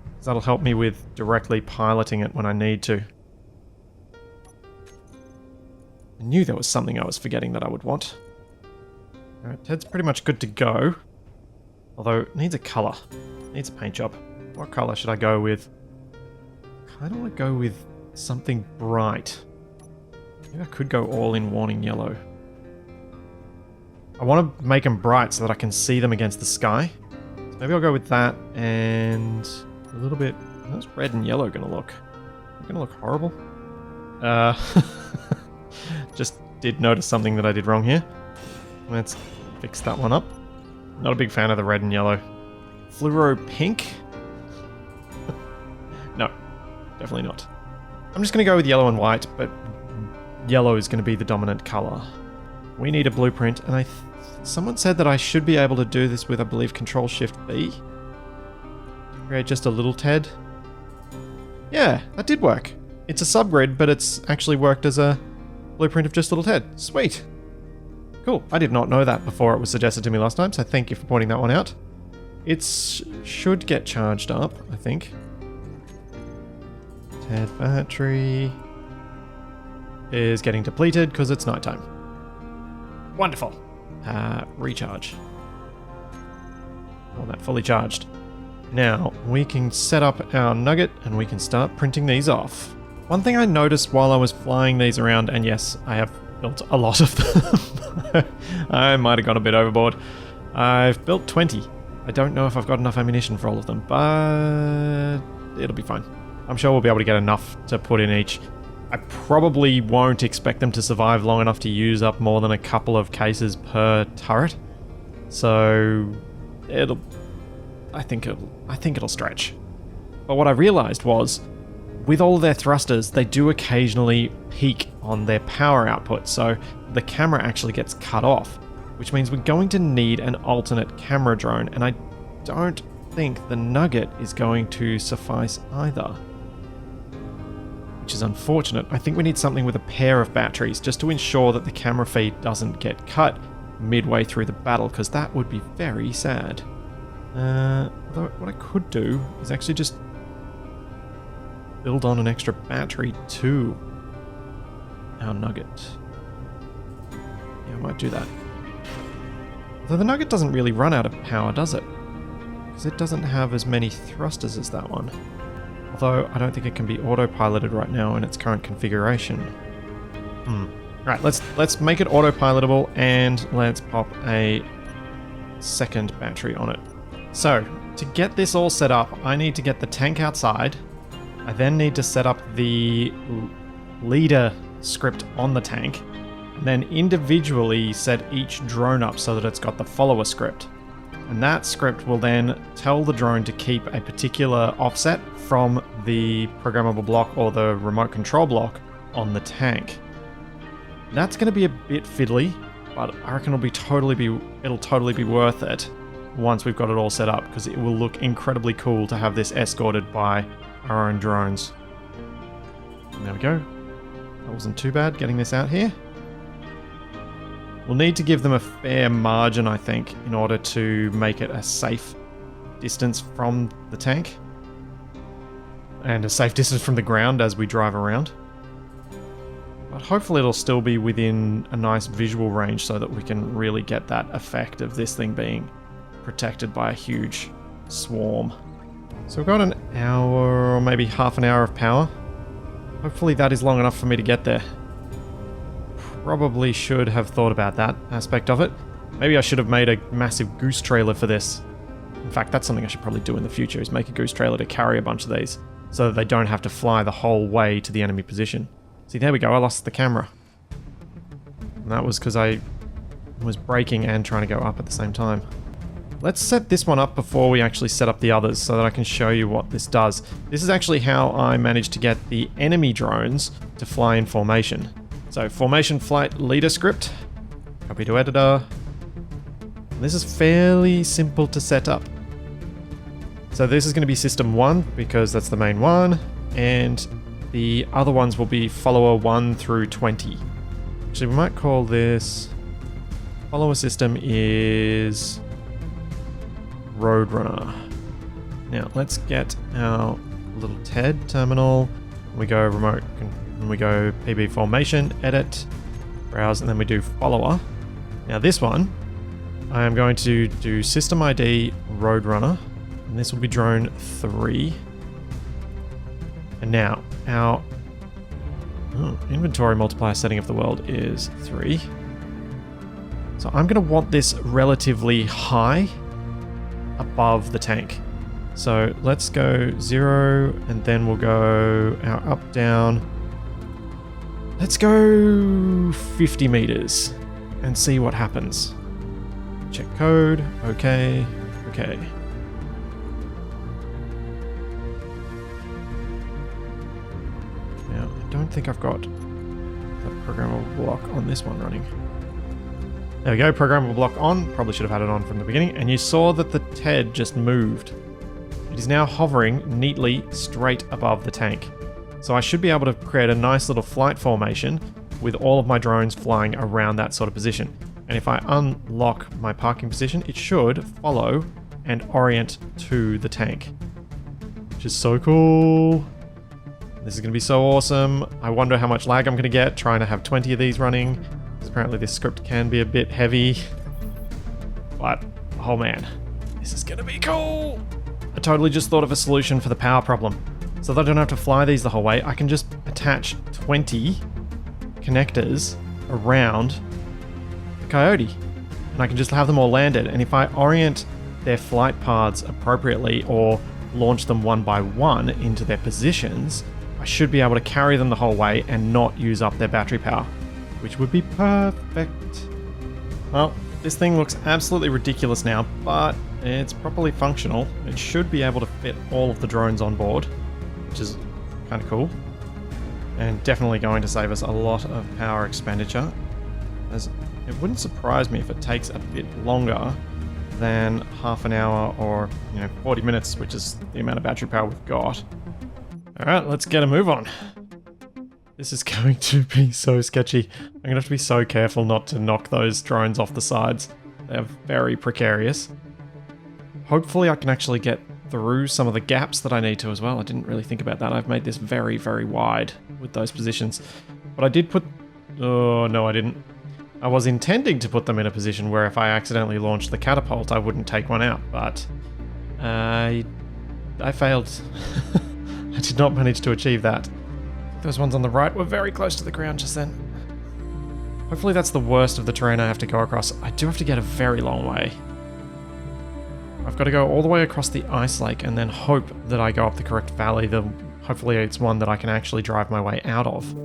because that'll help me with directly piloting it when I need to. I knew there was something I was forgetting that I would want. Alright, Ted's pretty much good to go. Although, it needs a colour. It needs a paint job. What colour should I go with? I kind of want to go with something bright. Maybe I could go all in warning yellow. I want to make them bright so that I can see them against the sky. So maybe I'll go with that and a little bit... How's red and yellow going to look? They're going to look horrible. Just did notice something that I did wrong here. Let's fix that one up. Not a big fan of the red and yellow. Fluoro pink? No, definitely not. I'm just going to go with yellow and white, but yellow is going to be the dominant color. We need a blueprint, and someone said that I should be able to do this with, I believe, Control-Shift-B. Create just a little Ted. Yeah, that did work. It's a subgrid, but it's actually worked as a blueprint of just little Ted. Sweet. Cool. I did not know that before it was suggested to me last time, so thank you for pointing that one out. It should get charged up, I think. Ted battery is getting depleted because it's nighttime. Wonderful. Recharge. All that fully charged. Now, we can set up our nugget and we can start printing these off. One thing I noticed while I was flying these around, and yes, I have built a lot of them. I might have gone a bit overboard. I've built 20. I don't know if I've got enough ammunition for all of them, but it'll be fine. I'm sure we'll be able to get enough to put in each. I probably won't expect them to survive long enough to use up more than a couple of cases per turret. So I think it'll stretch. But what I realized was, with all their thrusters, they do occasionally peak on their power output, so the camera actually gets cut off, which means we're going to need an alternate camera drone, and I don't think the Nugget is going to suffice either. Which is unfortunate. I think we need something with a pair of batteries, just to ensure that the camera feed doesn't get cut midway through the battle, because that would be very sad. Although what I could do is actually just build on an extra battery to our Nugget. Yeah, I might do that. Though the Nugget doesn't really run out of power, does it? Because it doesn't have as many thrusters as that one. Although I don't think it can be autopiloted right now in its current configuration. Right, let's make it autopilotable and let's pop a second battery on it. So, to get this all set up, I need to get the tank outside. I then need to set up the leader script on the tank, and then individually set each drone up so that it's got the follower script. And that script will then tell the drone to keep a particular offset from the programmable block or the remote control block on the tank. That's going to be a bit fiddly, but I reckon it'll totally be worth it once we've got it all set up, because it will look incredibly cool to have this escorted by our own drones. And there we go. That wasn't too bad getting this out here. We'll need to give them a fair margin, I think, in order to make it a safe distance from the tank. And a safe distance from the ground as we drive around. But hopefully it'll still be within a nice visual range so that we can really get that effect of this thing being protected by a huge swarm. So we've got an hour or maybe half an hour of power. Hopefully that is long enough for me to get there. Probably should have thought about that aspect of it. Maybe I should have made a massive goose trailer for this. In fact, that's something I should probably do in the future, is make a goose trailer to carry a bunch of these so that they don't have to fly the whole way to the enemy position. See, there we go, I lost the camera. And that was because I was braking and trying to go up at the same time. Let's set this one up before we actually set up the others so that I can show you what this does. This is actually how I managed to get the enemy drones to fly in formation. So, formation flight leader script, copy to editor. This is fairly simple to set up. So this is going to be system 1 because that's the main one, and the other ones will be follower 1 through 20. Actually, we might call this follower system is Roadrunner. Now let's get our little TED terminal. We go remote, and we go PB formation, edit, browse, and then we do follower. Now this one, I am going to do system ID Roadrunner, and this will be drone 3. And now our inventory multiplier setting of the world is 3. So I'm going to want this relatively high above the tank. So let's go 0, and then we'll go our up down. Let's go 50 meters and see what happens. Check code. Okay. Okay. Now, I don't think I've got the programmable block on this one running. There we go, programmable block on. Probably should have had it on from the beginning. And you saw that the TED just moved. It is now hovering neatly straight above the tank. So I should be able to create a nice little flight formation with all of my drones flying around that sort of position. And if I unlock my parking position, it should follow and orient to the tank. Which is so cool. This is going to be so awesome. I wonder how much lag I'm going to get trying to have 20 of these running. Because apparently this script can be a bit heavy. But, oh man, this is going to be cool. I totally just thought of a solution for the power problem. So that I don't have to fly these the whole way, I can just attach 20 connectors around the Coyote. And I can just have them all landed. And if I orient their flight paths appropriately or launch them one by one into their positions, I should be able to carry them the whole way and not use up their battery power, which would be perfect. Well, this thing looks absolutely ridiculous now, but it's properly functional. It should be able to fit all of the drones on board, which is kind of cool. And definitely going to save us a lot of power expenditure, as it wouldn't surprise me if it takes a bit longer than half an hour or 40 minutes, which is the amount of battery power we've got. Alright, let's get a move on. This is going to be so sketchy. I'm going to have to be so careful not to knock those drones off the sides. They're very precarious. Hopefully I can actually get through some of the gaps that I need to as well. I didn't really think about that. I've made this very, very wide with those positions. But I did put... Oh, no, I didn't. I was intending to put them in a position where if I accidentally launched the catapult, I wouldn't take one out, but I failed. I did not manage to achieve that. Those ones on the right were very close to the ground just then. Hopefully that's the worst of the terrain I have to go across. I do have to get a very long way. I've got to go all the way across the ice lake and then hope that I go up the correct valley. Hopefully it's one that I can actually drive my way out of.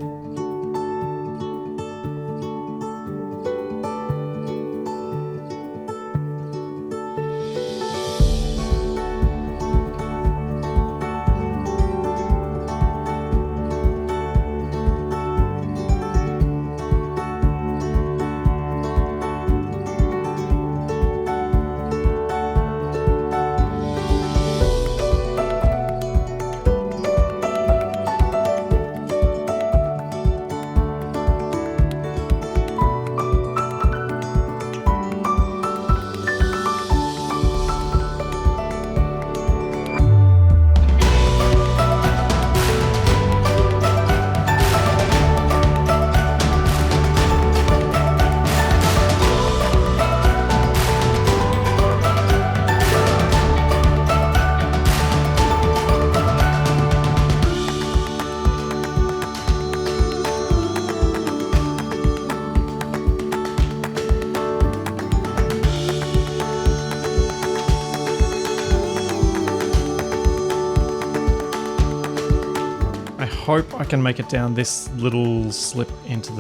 hope I can make it down this little slip onto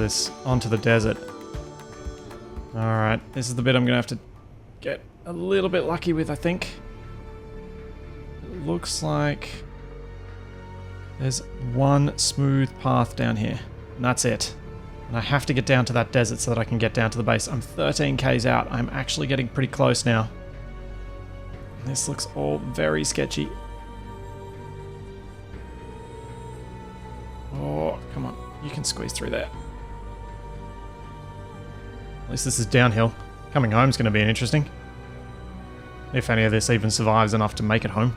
the desert. Alright, this is the bit I'm gonna have to get a little bit lucky with, I think. It looks like there's one smooth path down here, and that's it. And I have to get down to that desert so that I can get down to the base. I'm 13 k's out. I'm actually getting pretty close now. This looks all very sketchy. Oh, come on. You can squeeze through there. At least this is downhill. Coming home is going to be interesting. If any of this even survives enough to make it home.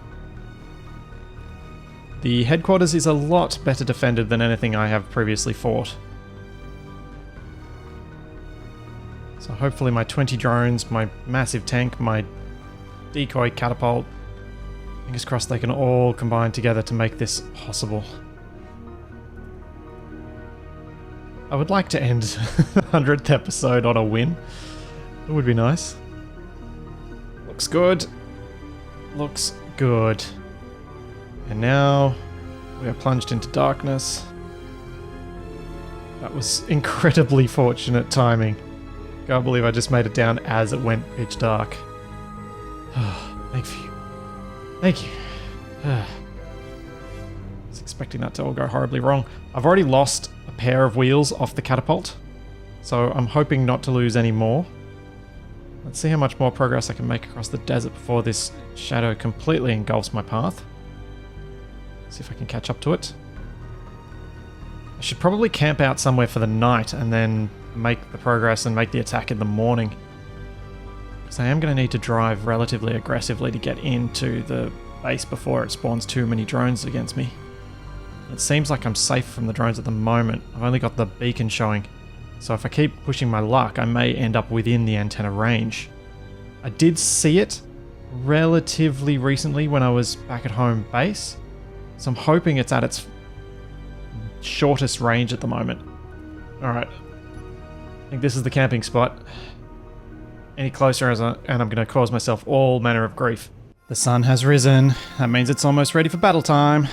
The headquarters is a lot better defended than anything I have previously fought. So hopefully my 20 drones, my massive tank, my decoy catapult, fingers crossed they can all combine together to make this possible. I would like to end the 100th episode on a win. It would be nice. Looks good. Looks good. And now we are plunged into darkness. That was incredibly fortunate timing. Can't believe I just made it down as it went pitch dark. Thank you. Thank you. I was expecting that to all go horribly wrong. I've already lost a pair of wheels off the catapult, so I'm hoping not to lose any more. Let's see how much more progress I can make across the desert before this shadow completely engulfs my path. See if I can catch up to it. I should probably camp out somewhere for the night and then make the progress and make the attack in the morning. Because I am going to need to drive relatively aggressively to get into the base before it spawns too many drones against me. It seems like I'm safe from the drones at the moment. I've only got the beacon showing. So if I keep pushing my luck, I may end up within the antenna range. I did see it relatively recently when I was back at home base. So I'm hoping it's at its shortest range at the moment. Alright. I think this is the camping spot. Any closer and I'm going to cause myself all manner of grief. The sun has risen. That means it's almost ready for battle time.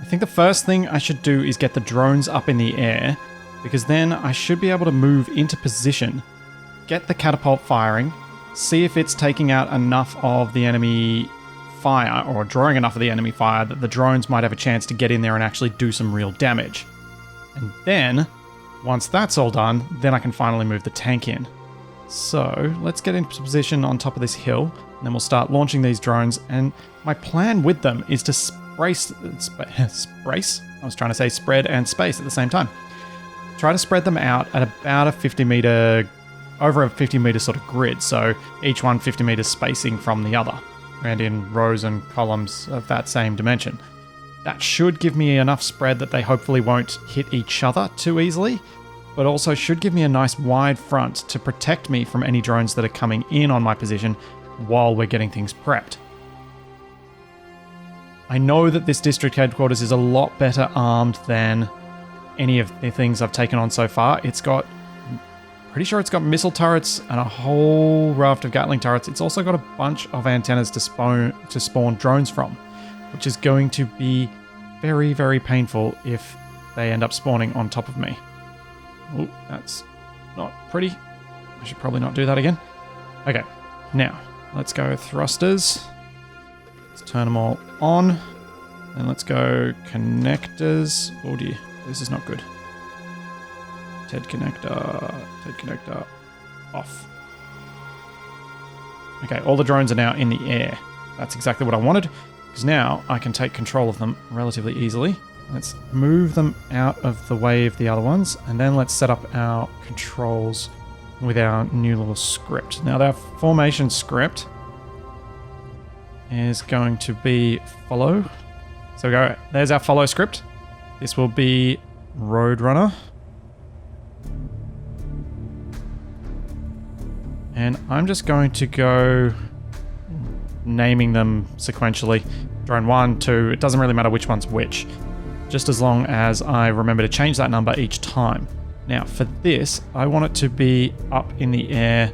I think the first thing I should do is get the drones up in the air, because then I should be able to move into position, get the catapult firing, see if it's taking out enough of the enemy fire, or drawing enough of the enemy fire that the drones might have a chance to get in there and actually do some real damage. And then, once that's all done, then I can finally move the tank in. So, let's get into position on top of this hill, and then we'll start launching these drones, and my plan with them is to spread and space at the same time. Try to spread them out at about a 50 meter sort of grid, so each one 50 meters spacing from the other, and in rows and columns of that same dimension. That should give me enough spread that they hopefully won't hit each other too easily, but also should give me a nice wide front to protect me from any drones that are coming in on my position while we're getting things prepped. I know that this district headquarters is a lot better armed than any of the things I've taken on so far. Pretty sure it's got missile turrets and a whole raft of Gatling turrets. It's also got a bunch of antennas to spawn drones from, which is going to be very, very painful if they end up spawning on top of me. Oh, that's not pretty. I should probably not do that again. Okay, now let's go thrusters. Let's turn them all on. And let's go connectors. Oh dear, this is not good. TED connector off. Okay, all the drones are now in the air. That's exactly what I wanted, because now I can take control of them relatively easily. Let's move them out of the way of the other ones, and then let's set up our controls with our new little script. Now, our formation script is going to be follow. So there's our follow script. This will be Roadrunner. And I'm just going to go naming them sequentially. Drone 1, 2, it doesn't really matter which one's which, just as long as I remember to change that number each time. Now for this, I want it to be up in the air,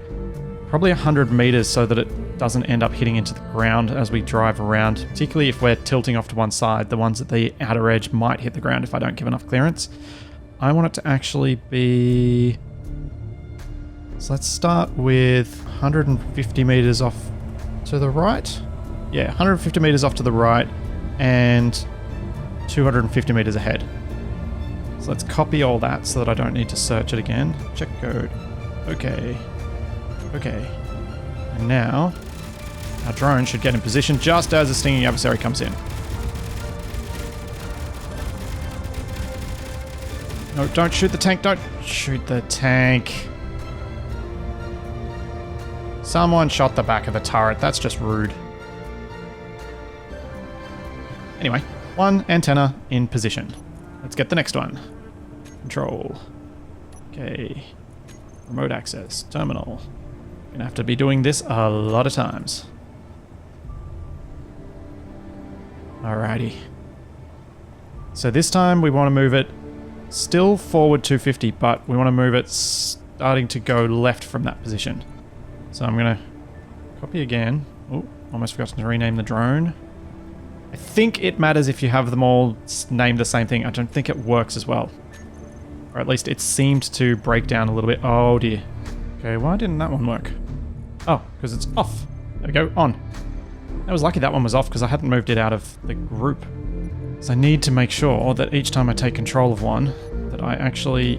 probably 100 meters so that it doesn't end up hitting into the ground as we drive around, particularly if we're tilting off to one side. The ones at the outer edge might hit the ground if I don't give enough clearance. I want it to actually be... So let's start with 150 meters off to the right. Yeah, 150 meters off to the right and 250 meters ahead. So let's copy all that so that I don't need to search it again. Check code. Okay. Okay. And now, our drone should get in position just as the stinging adversary comes in. No, don't shoot the tank. Don't shoot the tank. Someone shot the back of the turret. That's just rude. Anyway, one antenna in position. Let's get the next one. Control. Okay. Remote access. Terminal. Gonna have to be doing this a lot of times. Alrighty. So this time we want to move it still forward 250, but we want to move it starting to go left from that position. So I'm gonna copy again. Oh, almost forgot to rename the drone. I think it matters if you have them all named the same thing. I don't think it works as well. Or at least it seemed to break down a little bit. Oh dear. Okay, why didn't that one work? Oh, because it's off. There we go, on. I was lucky that one was off because I hadn't moved it out of the group. So I need to make sure that each time I take control of one, that I actually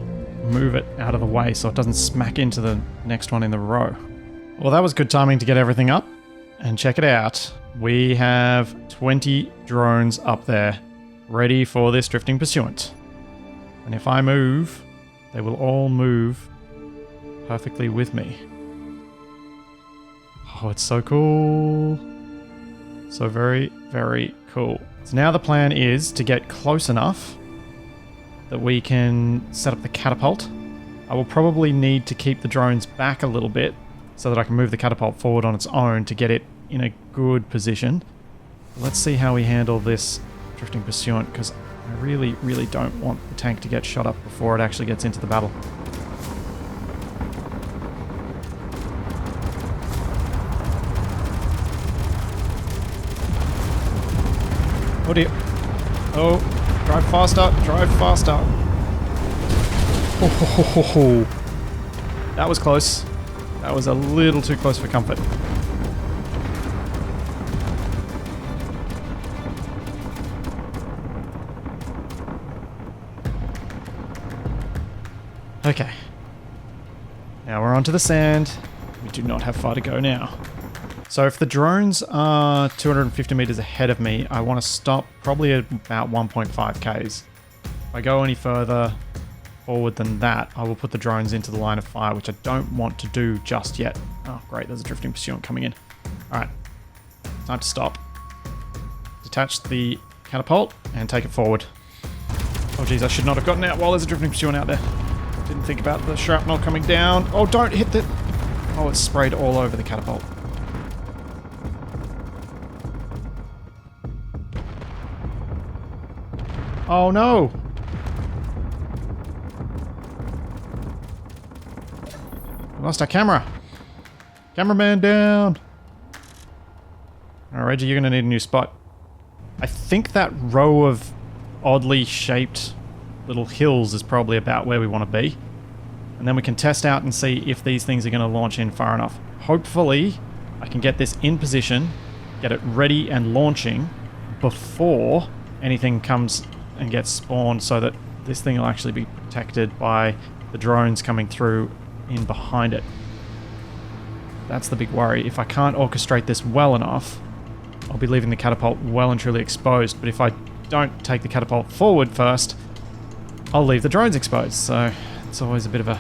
move it out of the way so it doesn't smack into the next one in the row. Well, that was good timing to get everything up. And check it out. We have 20 drones up there, ready for this drifting pursuant. And if I move, they will all move perfectly with me. Oh, it's so cool. So very, very cool. So now the plan is to get close enough that we can set up the catapult. I will probably need to keep the drones back a little bit so that I can move the catapult forward on its own to get it in a good position. Let's see how we handle this drifting pursuant, because I really, really don't want the tank to get shot up before it actually gets into the battle. Oh dear. Oh, drive faster, drive faster. Oh, that was close. That was a little too close for comfort. Okay. Now we're onto the sand. We do not have far to go now. So if the drones are 250 meters ahead of me, I want to stop probably at about 1.5 Ks. If I go any further forward than that, I will put the drones into the line of fire, which I don't want to do just yet. Oh, great, there's a drifting pursuant coming in. All right, time to stop. Detach the catapult and take it forward. Oh geez, I should not have gotten out while there's a drifting pursuant out there. Didn't think about the shrapnel coming down. Oh, don't hit the... Oh, it's sprayed all over the catapult. Oh no! We lost our camera. Cameraman down! Alright, Reggie, you're gonna need a new spot. I think that row of oddly shaped little hills is probably about where we want to be. And then we can test out and see if these things are going to launch in far enough. Hopefully, I can get this in position, get it ready and launching before anything comes and gets spawned, so that this thing will actually be protected by the drones coming through in behind it. That's the big worry. If I can't orchestrate this well enough, I'll be leaving the catapult well and truly exposed. But if I don't take the catapult forward first, I'll leave the drones exposed. So it's always a bit of a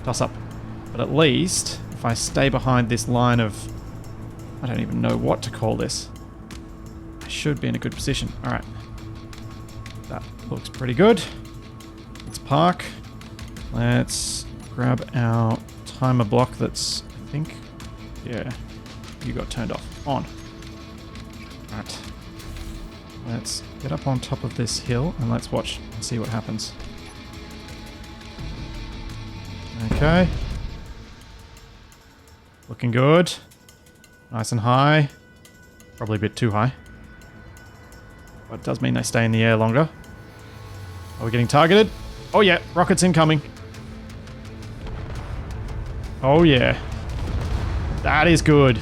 toss-up. But at least, if I stay behind this line of... I don't even know what to call this. I should be in a good position. Alright. That looks pretty good. Let's park. Let's grab our timer block that's, I think... Yeah, you got turned off. On. Alright. Let's get up on top of this hill and let's watch and see what happens. Okay. Looking good. Nice and high. Probably a bit too high. But it does mean they stay in the air longer. Are we getting targeted? Oh yeah, rockets incoming. Oh yeah. That is good.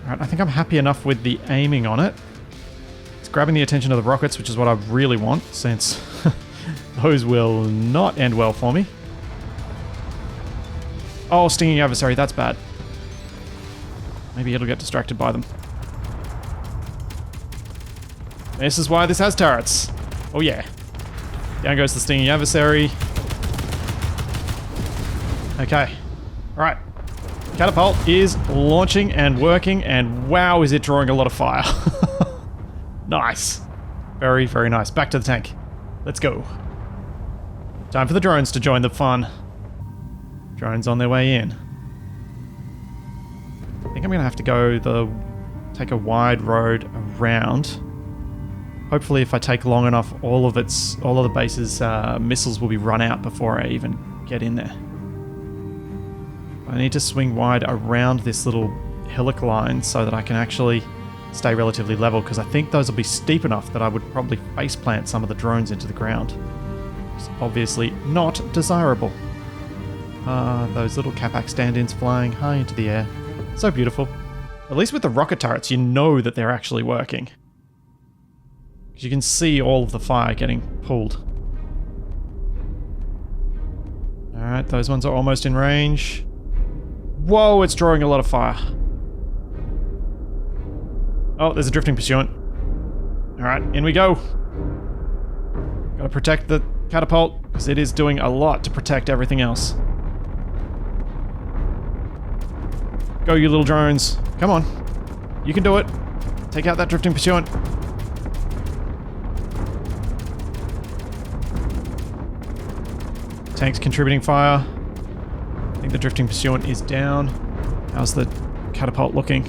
Alright, I think I'm happy enough with the aiming on it. It's grabbing the attention of the rockets, which is what I really want, since those will not end well for me. Oh, stinging adversary, that's bad. Maybe it'll get distracted by them. This is why this has turrets. Oh yeah. Down goes the stinging adversary. Okay. Alright. Catapult is launching and working, and wow, is it drawing a lot of fire. Nice. Very, very nice. Back to the tank. Let's go. Time for the drones to join the fun. Drones on their way in. I think I'm going to have to take a wide road around. Hopefully if I take long enough, all of the base's missiles will be run out before I even get in there. I need to swing wide around this little hillock line so that I can actually stay relatively level, because I think those will be steep enough that I would probably face plant some of the drones into the ground. It's obviously not desirable. Those little Capac stand-ins flying high into the air. So beautiful. At least with the rocket turrets, you know that they're actually working. Because you can see all of the fire getting pulled. Alright, those ones are almost in range. Whoa, it's drawing a lot of fire. Oh, there's a drifting pursuant. Alright, in we go. Gotta protect the catapult, because it is doing a lot to protect everything else. Go, you little drones. Come on. You can do it. Take out that drifting pursuant. Tank's contributing fire. I think the drifting pursuant is down. How's the catapult looking?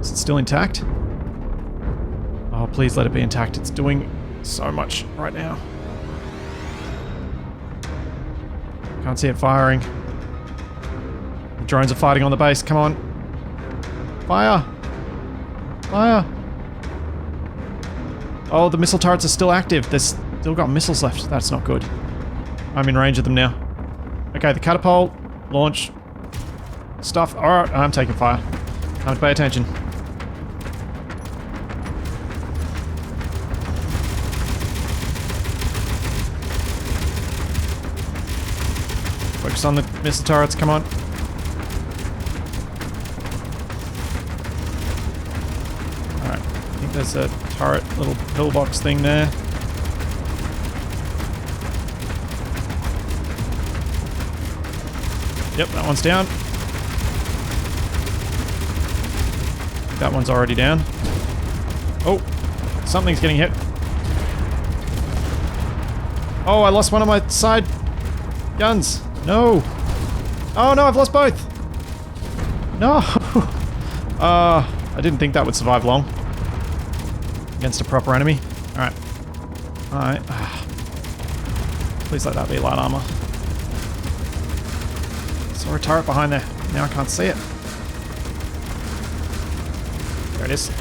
Is it still intact? Oh, please let it be intact. It's doing so much right now. Can't see it firing. The drones are fighting on the base. Come on. Fire! Fire! Oh, the missile turrets are still active. They've still got missiles left. That's not good. I'm in range of them now. Okay, the catapult, launch, stuff. Alright, I'm taking fire. Time to pay attention. Focus on the missile turrets, come on. Alright, I think there's a turret little pillbox thing there. Yep, that one's down. That one's already down. Oh, something's getting hit. Oh, I lost one of my side guns. No. Oh no, I've lost both. No. I didn't think that would survive long. Against a proper enemy. Alright. Alright. Please let that be light armor. Saw a turret behind there. Now I can't see it. There it is.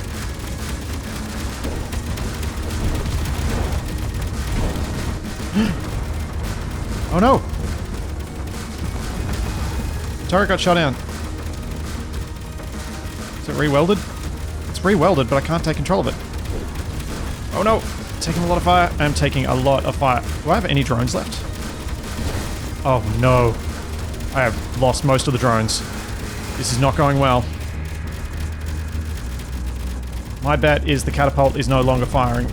Oh no! Turret got shot down. Is it re-welded? It's re-welded, but I can't take control of it. Oh no! Taking a lot of fire. I'm taking a lot of fire. Do I have any drones left? Oh no. I have lost most of the drones. This is not going well. My bet is the catapult is no longer firing.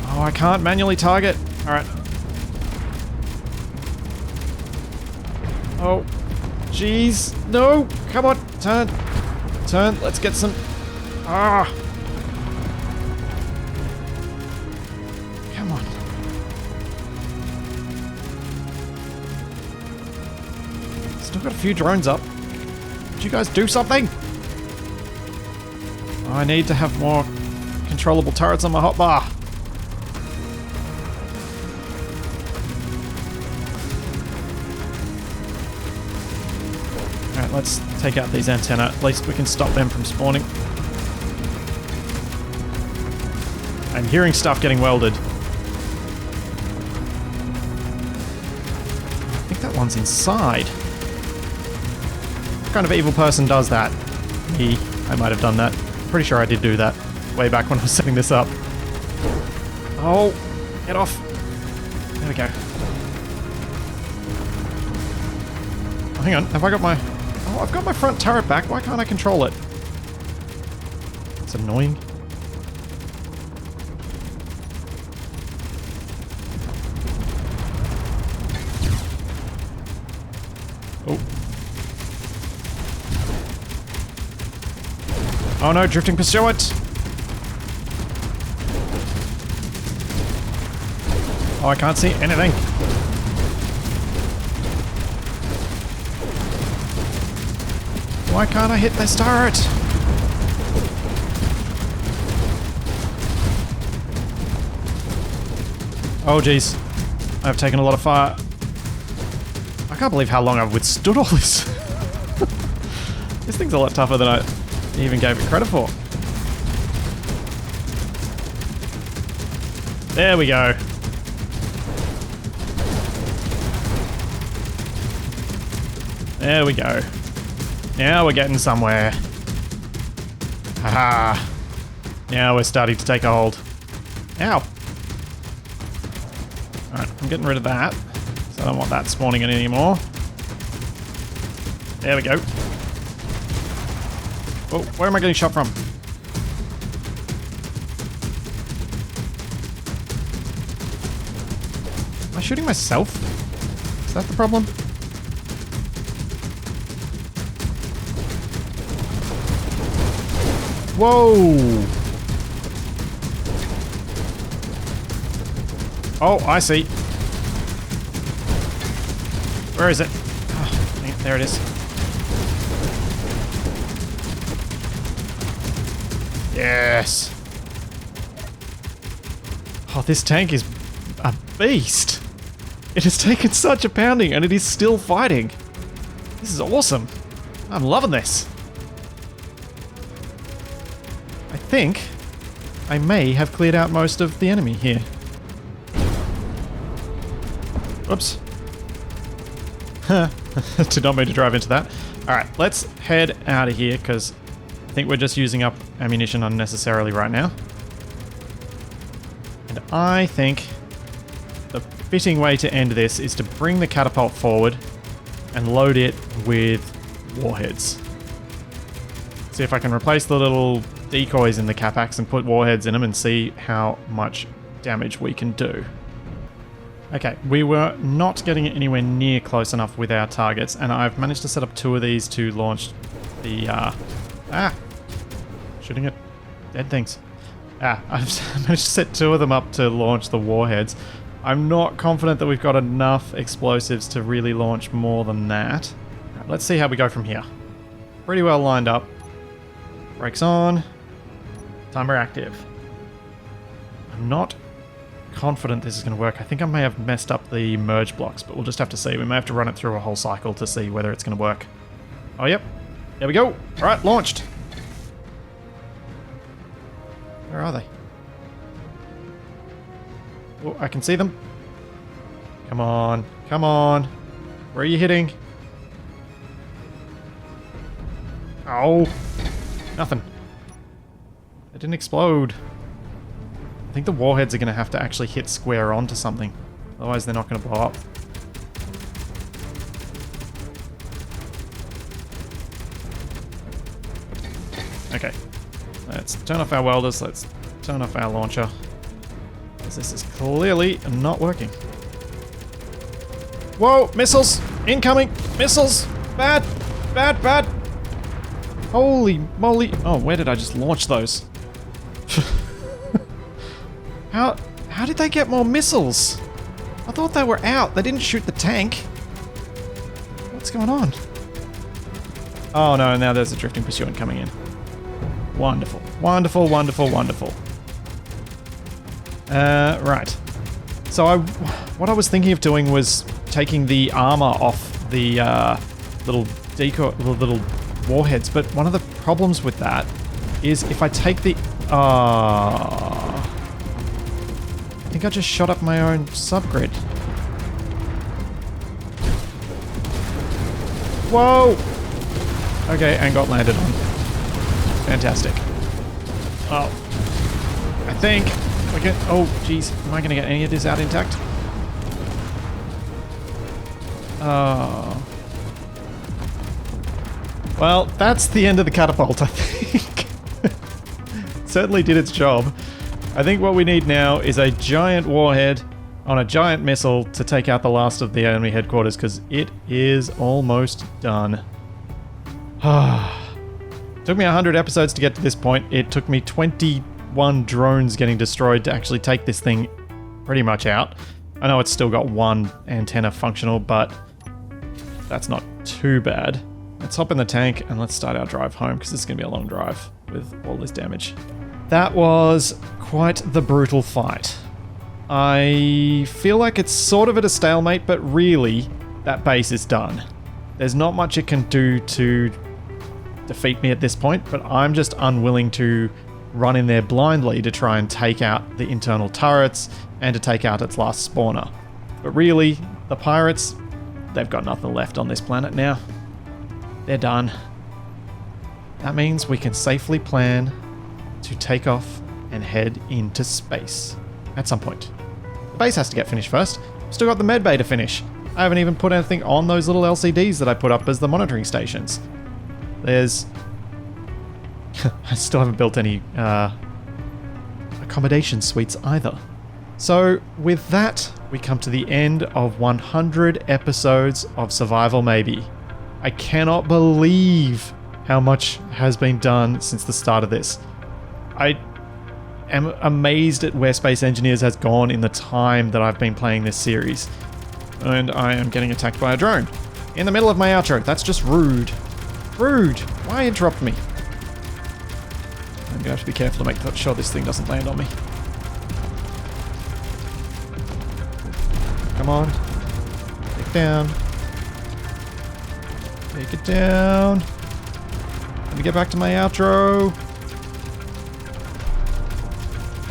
Oh, I can't manually target. Alright. Oh. Jeez. No! Come on! Turn! Turn! Let's get some... Ah! Come on. Still got a few drones up. Would you guys do something? Oh, I need to have more controllable turrets on my hotbar. Alright, let's take out these antennae. At least we can stop them from spawning. I'm hearing stuff getting welded. I think that one's inside. What kind of evil person does that? Me. I might have done that. Pretty sure I did do that way back when I was setting this up. Oh, get off. There we go. Oh, hang on, have I got my... Oh, I've got my front turret back. Why can't I control it? It's annoying. Oh. Oh no, drifting pursuit! Oh, I can't see anything. Why can't I hit this turret? Oh jeez, I've taken a lot of fire. I can't believe how long I've withstood all this. This thing's a lot tougher than I even gave it credit for. There we go. There we go. Now we're getting somewhere. Haha. Now we're starting to take a hold. Ow. Alright, I'm getting rid of that. So I don't want that spawning in anymore. There we go. Oh, where am I getting shot from? Am I shooting myself? Is that the problem? Whoa! Oh, I see. Where is it? Oh, there it is. Yes! Oh, this tank is a beast! It has taken such a pounding and it is still fighting. This is awesome. I'm loving this. I think I may have cleared out most of the enemy here. Whoops. Did not mean to drive into that. Alright, let's head out of here because I think we're just using up ammunition unnecessarily right now. And I think the fitting way to end this is to bring the catapult forward and load it with warheads. See if I can replace the little decoys in the capax and put warheads in them and see how much damage we can do. Okay, we were not getting anywhere near close enough with our targets, and I've managed to set up 2 of these to launch the, shooting at dead things. I've managed to set 2 of them up to launch the warheads. I'm not confident that we've got enough explosives to really launch more than that. Right, let's see how we go from here. Pretty well lined up. Brakes on. Timer active. I'm not confident this is going to work. I think I may have messed up the merge blocks, but we'll just have to see. We may have to run it through a whole cycle to see whether it's going to work. Oh, yep. There we go. All right, launched. Where are they? Oh, I can see them. Come on. Come on. Where are you hitting? Oh. Nothing. It didn't explode. I think the warheads are going to have to actually hit square onto something. Otherwise they're not going to blow up. Okay. Let's turn off our welders. Let's turn off our launcher. Because this is clearly not working. Whoa! Missiles! Incoming! Missiles! Bad! Bad! Bad! Holy moly! Oh, where did I just launch those? How did they get more missiles? I thought they were out. They didn't shoot the tank. What's going on? Oh no, now there's a drifting pursuant coming in. Wonderful. Wonderful, wonderful, wonderful. Right. So what I was thinking of doing was taking the armor off the little decoy, the little warheads, but one of the problems with that is if I take the... I think I just shot up my own subgrid. Whoa! Okay, and got landed on. Fantastic. Oh. I think we can... Oh, jeez. Am I going to get any of this out intact? Oh. Well, that's the end of the catapult, I think. Certainly did its job. I think what we need now is a giant warhead on a giant missile to take out the last of the enemy headquarters, because it is almost done. Took me 100 episodes to get to this point. It took me 21 drones getting destroyed to actually take this thing pretty much out. I know it's still got one antenna functional, but that's not too bad. Let's hop in the tank and let's start our drive home, because this is going to be a long drive with all this damage. That was quite the brutal fight. I feel like it's sort of at a stalemate, but really, that base is done. There's not much it can do to defeat me at this point, but I'm just unwilling to run in there blindly to try and take out the internal turrets and to take out its last spawner. But really, the pirates, they've got nothing left on this planet now. They're done. That means we can safely plan to take off and head into space at some point. The base has to get finished first. Still got the med bay to finish. I haven't even put anything on those little LCDs that I put up as the monitoring stations. There's... I still haven't built any accommodation suites either. So with that, we come to the end of 100 episodes of Survival Maybe. I cannot believe how much has been done since the start of this. I am amazed at where Space Engineers has gone in the time that I've been playing this series. And I am getting attacked by a drone. In the middle of my outro. That's just rude. Rude! Why interrupt me? I'm gonna have to be careful to make sure this thing doesn't land on me. Come on. Take it down. Take it down. Let me get back to my outro.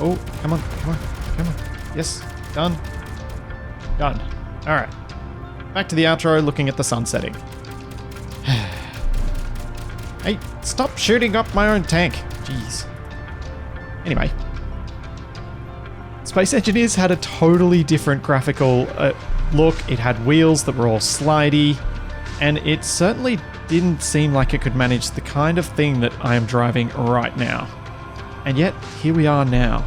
Oh, come on, come on, come on. Yes, done. Done. Alright. Back to the outro, looking at the sun setting. Hey, stop shooting up my own tank. Jeez. Anyway. Space Engineers had a totally different graphical look. It had wheels that were all slidey, and it certainly didn't seem like it could manage the kind of thing that I am driving right now. And yet, here we are now,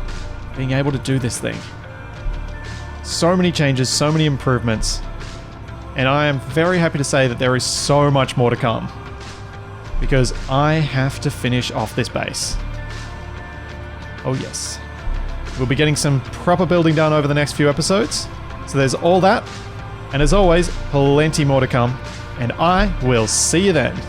being able to do this thing. So many changes, so many improvements, and I am very happy to say that there is so much more to come, because I have to finish off this base. Oh yes. We'll be getting some proper building done over the next few episodes, so there's all that, and as always, plenty more to come, and I will see you then.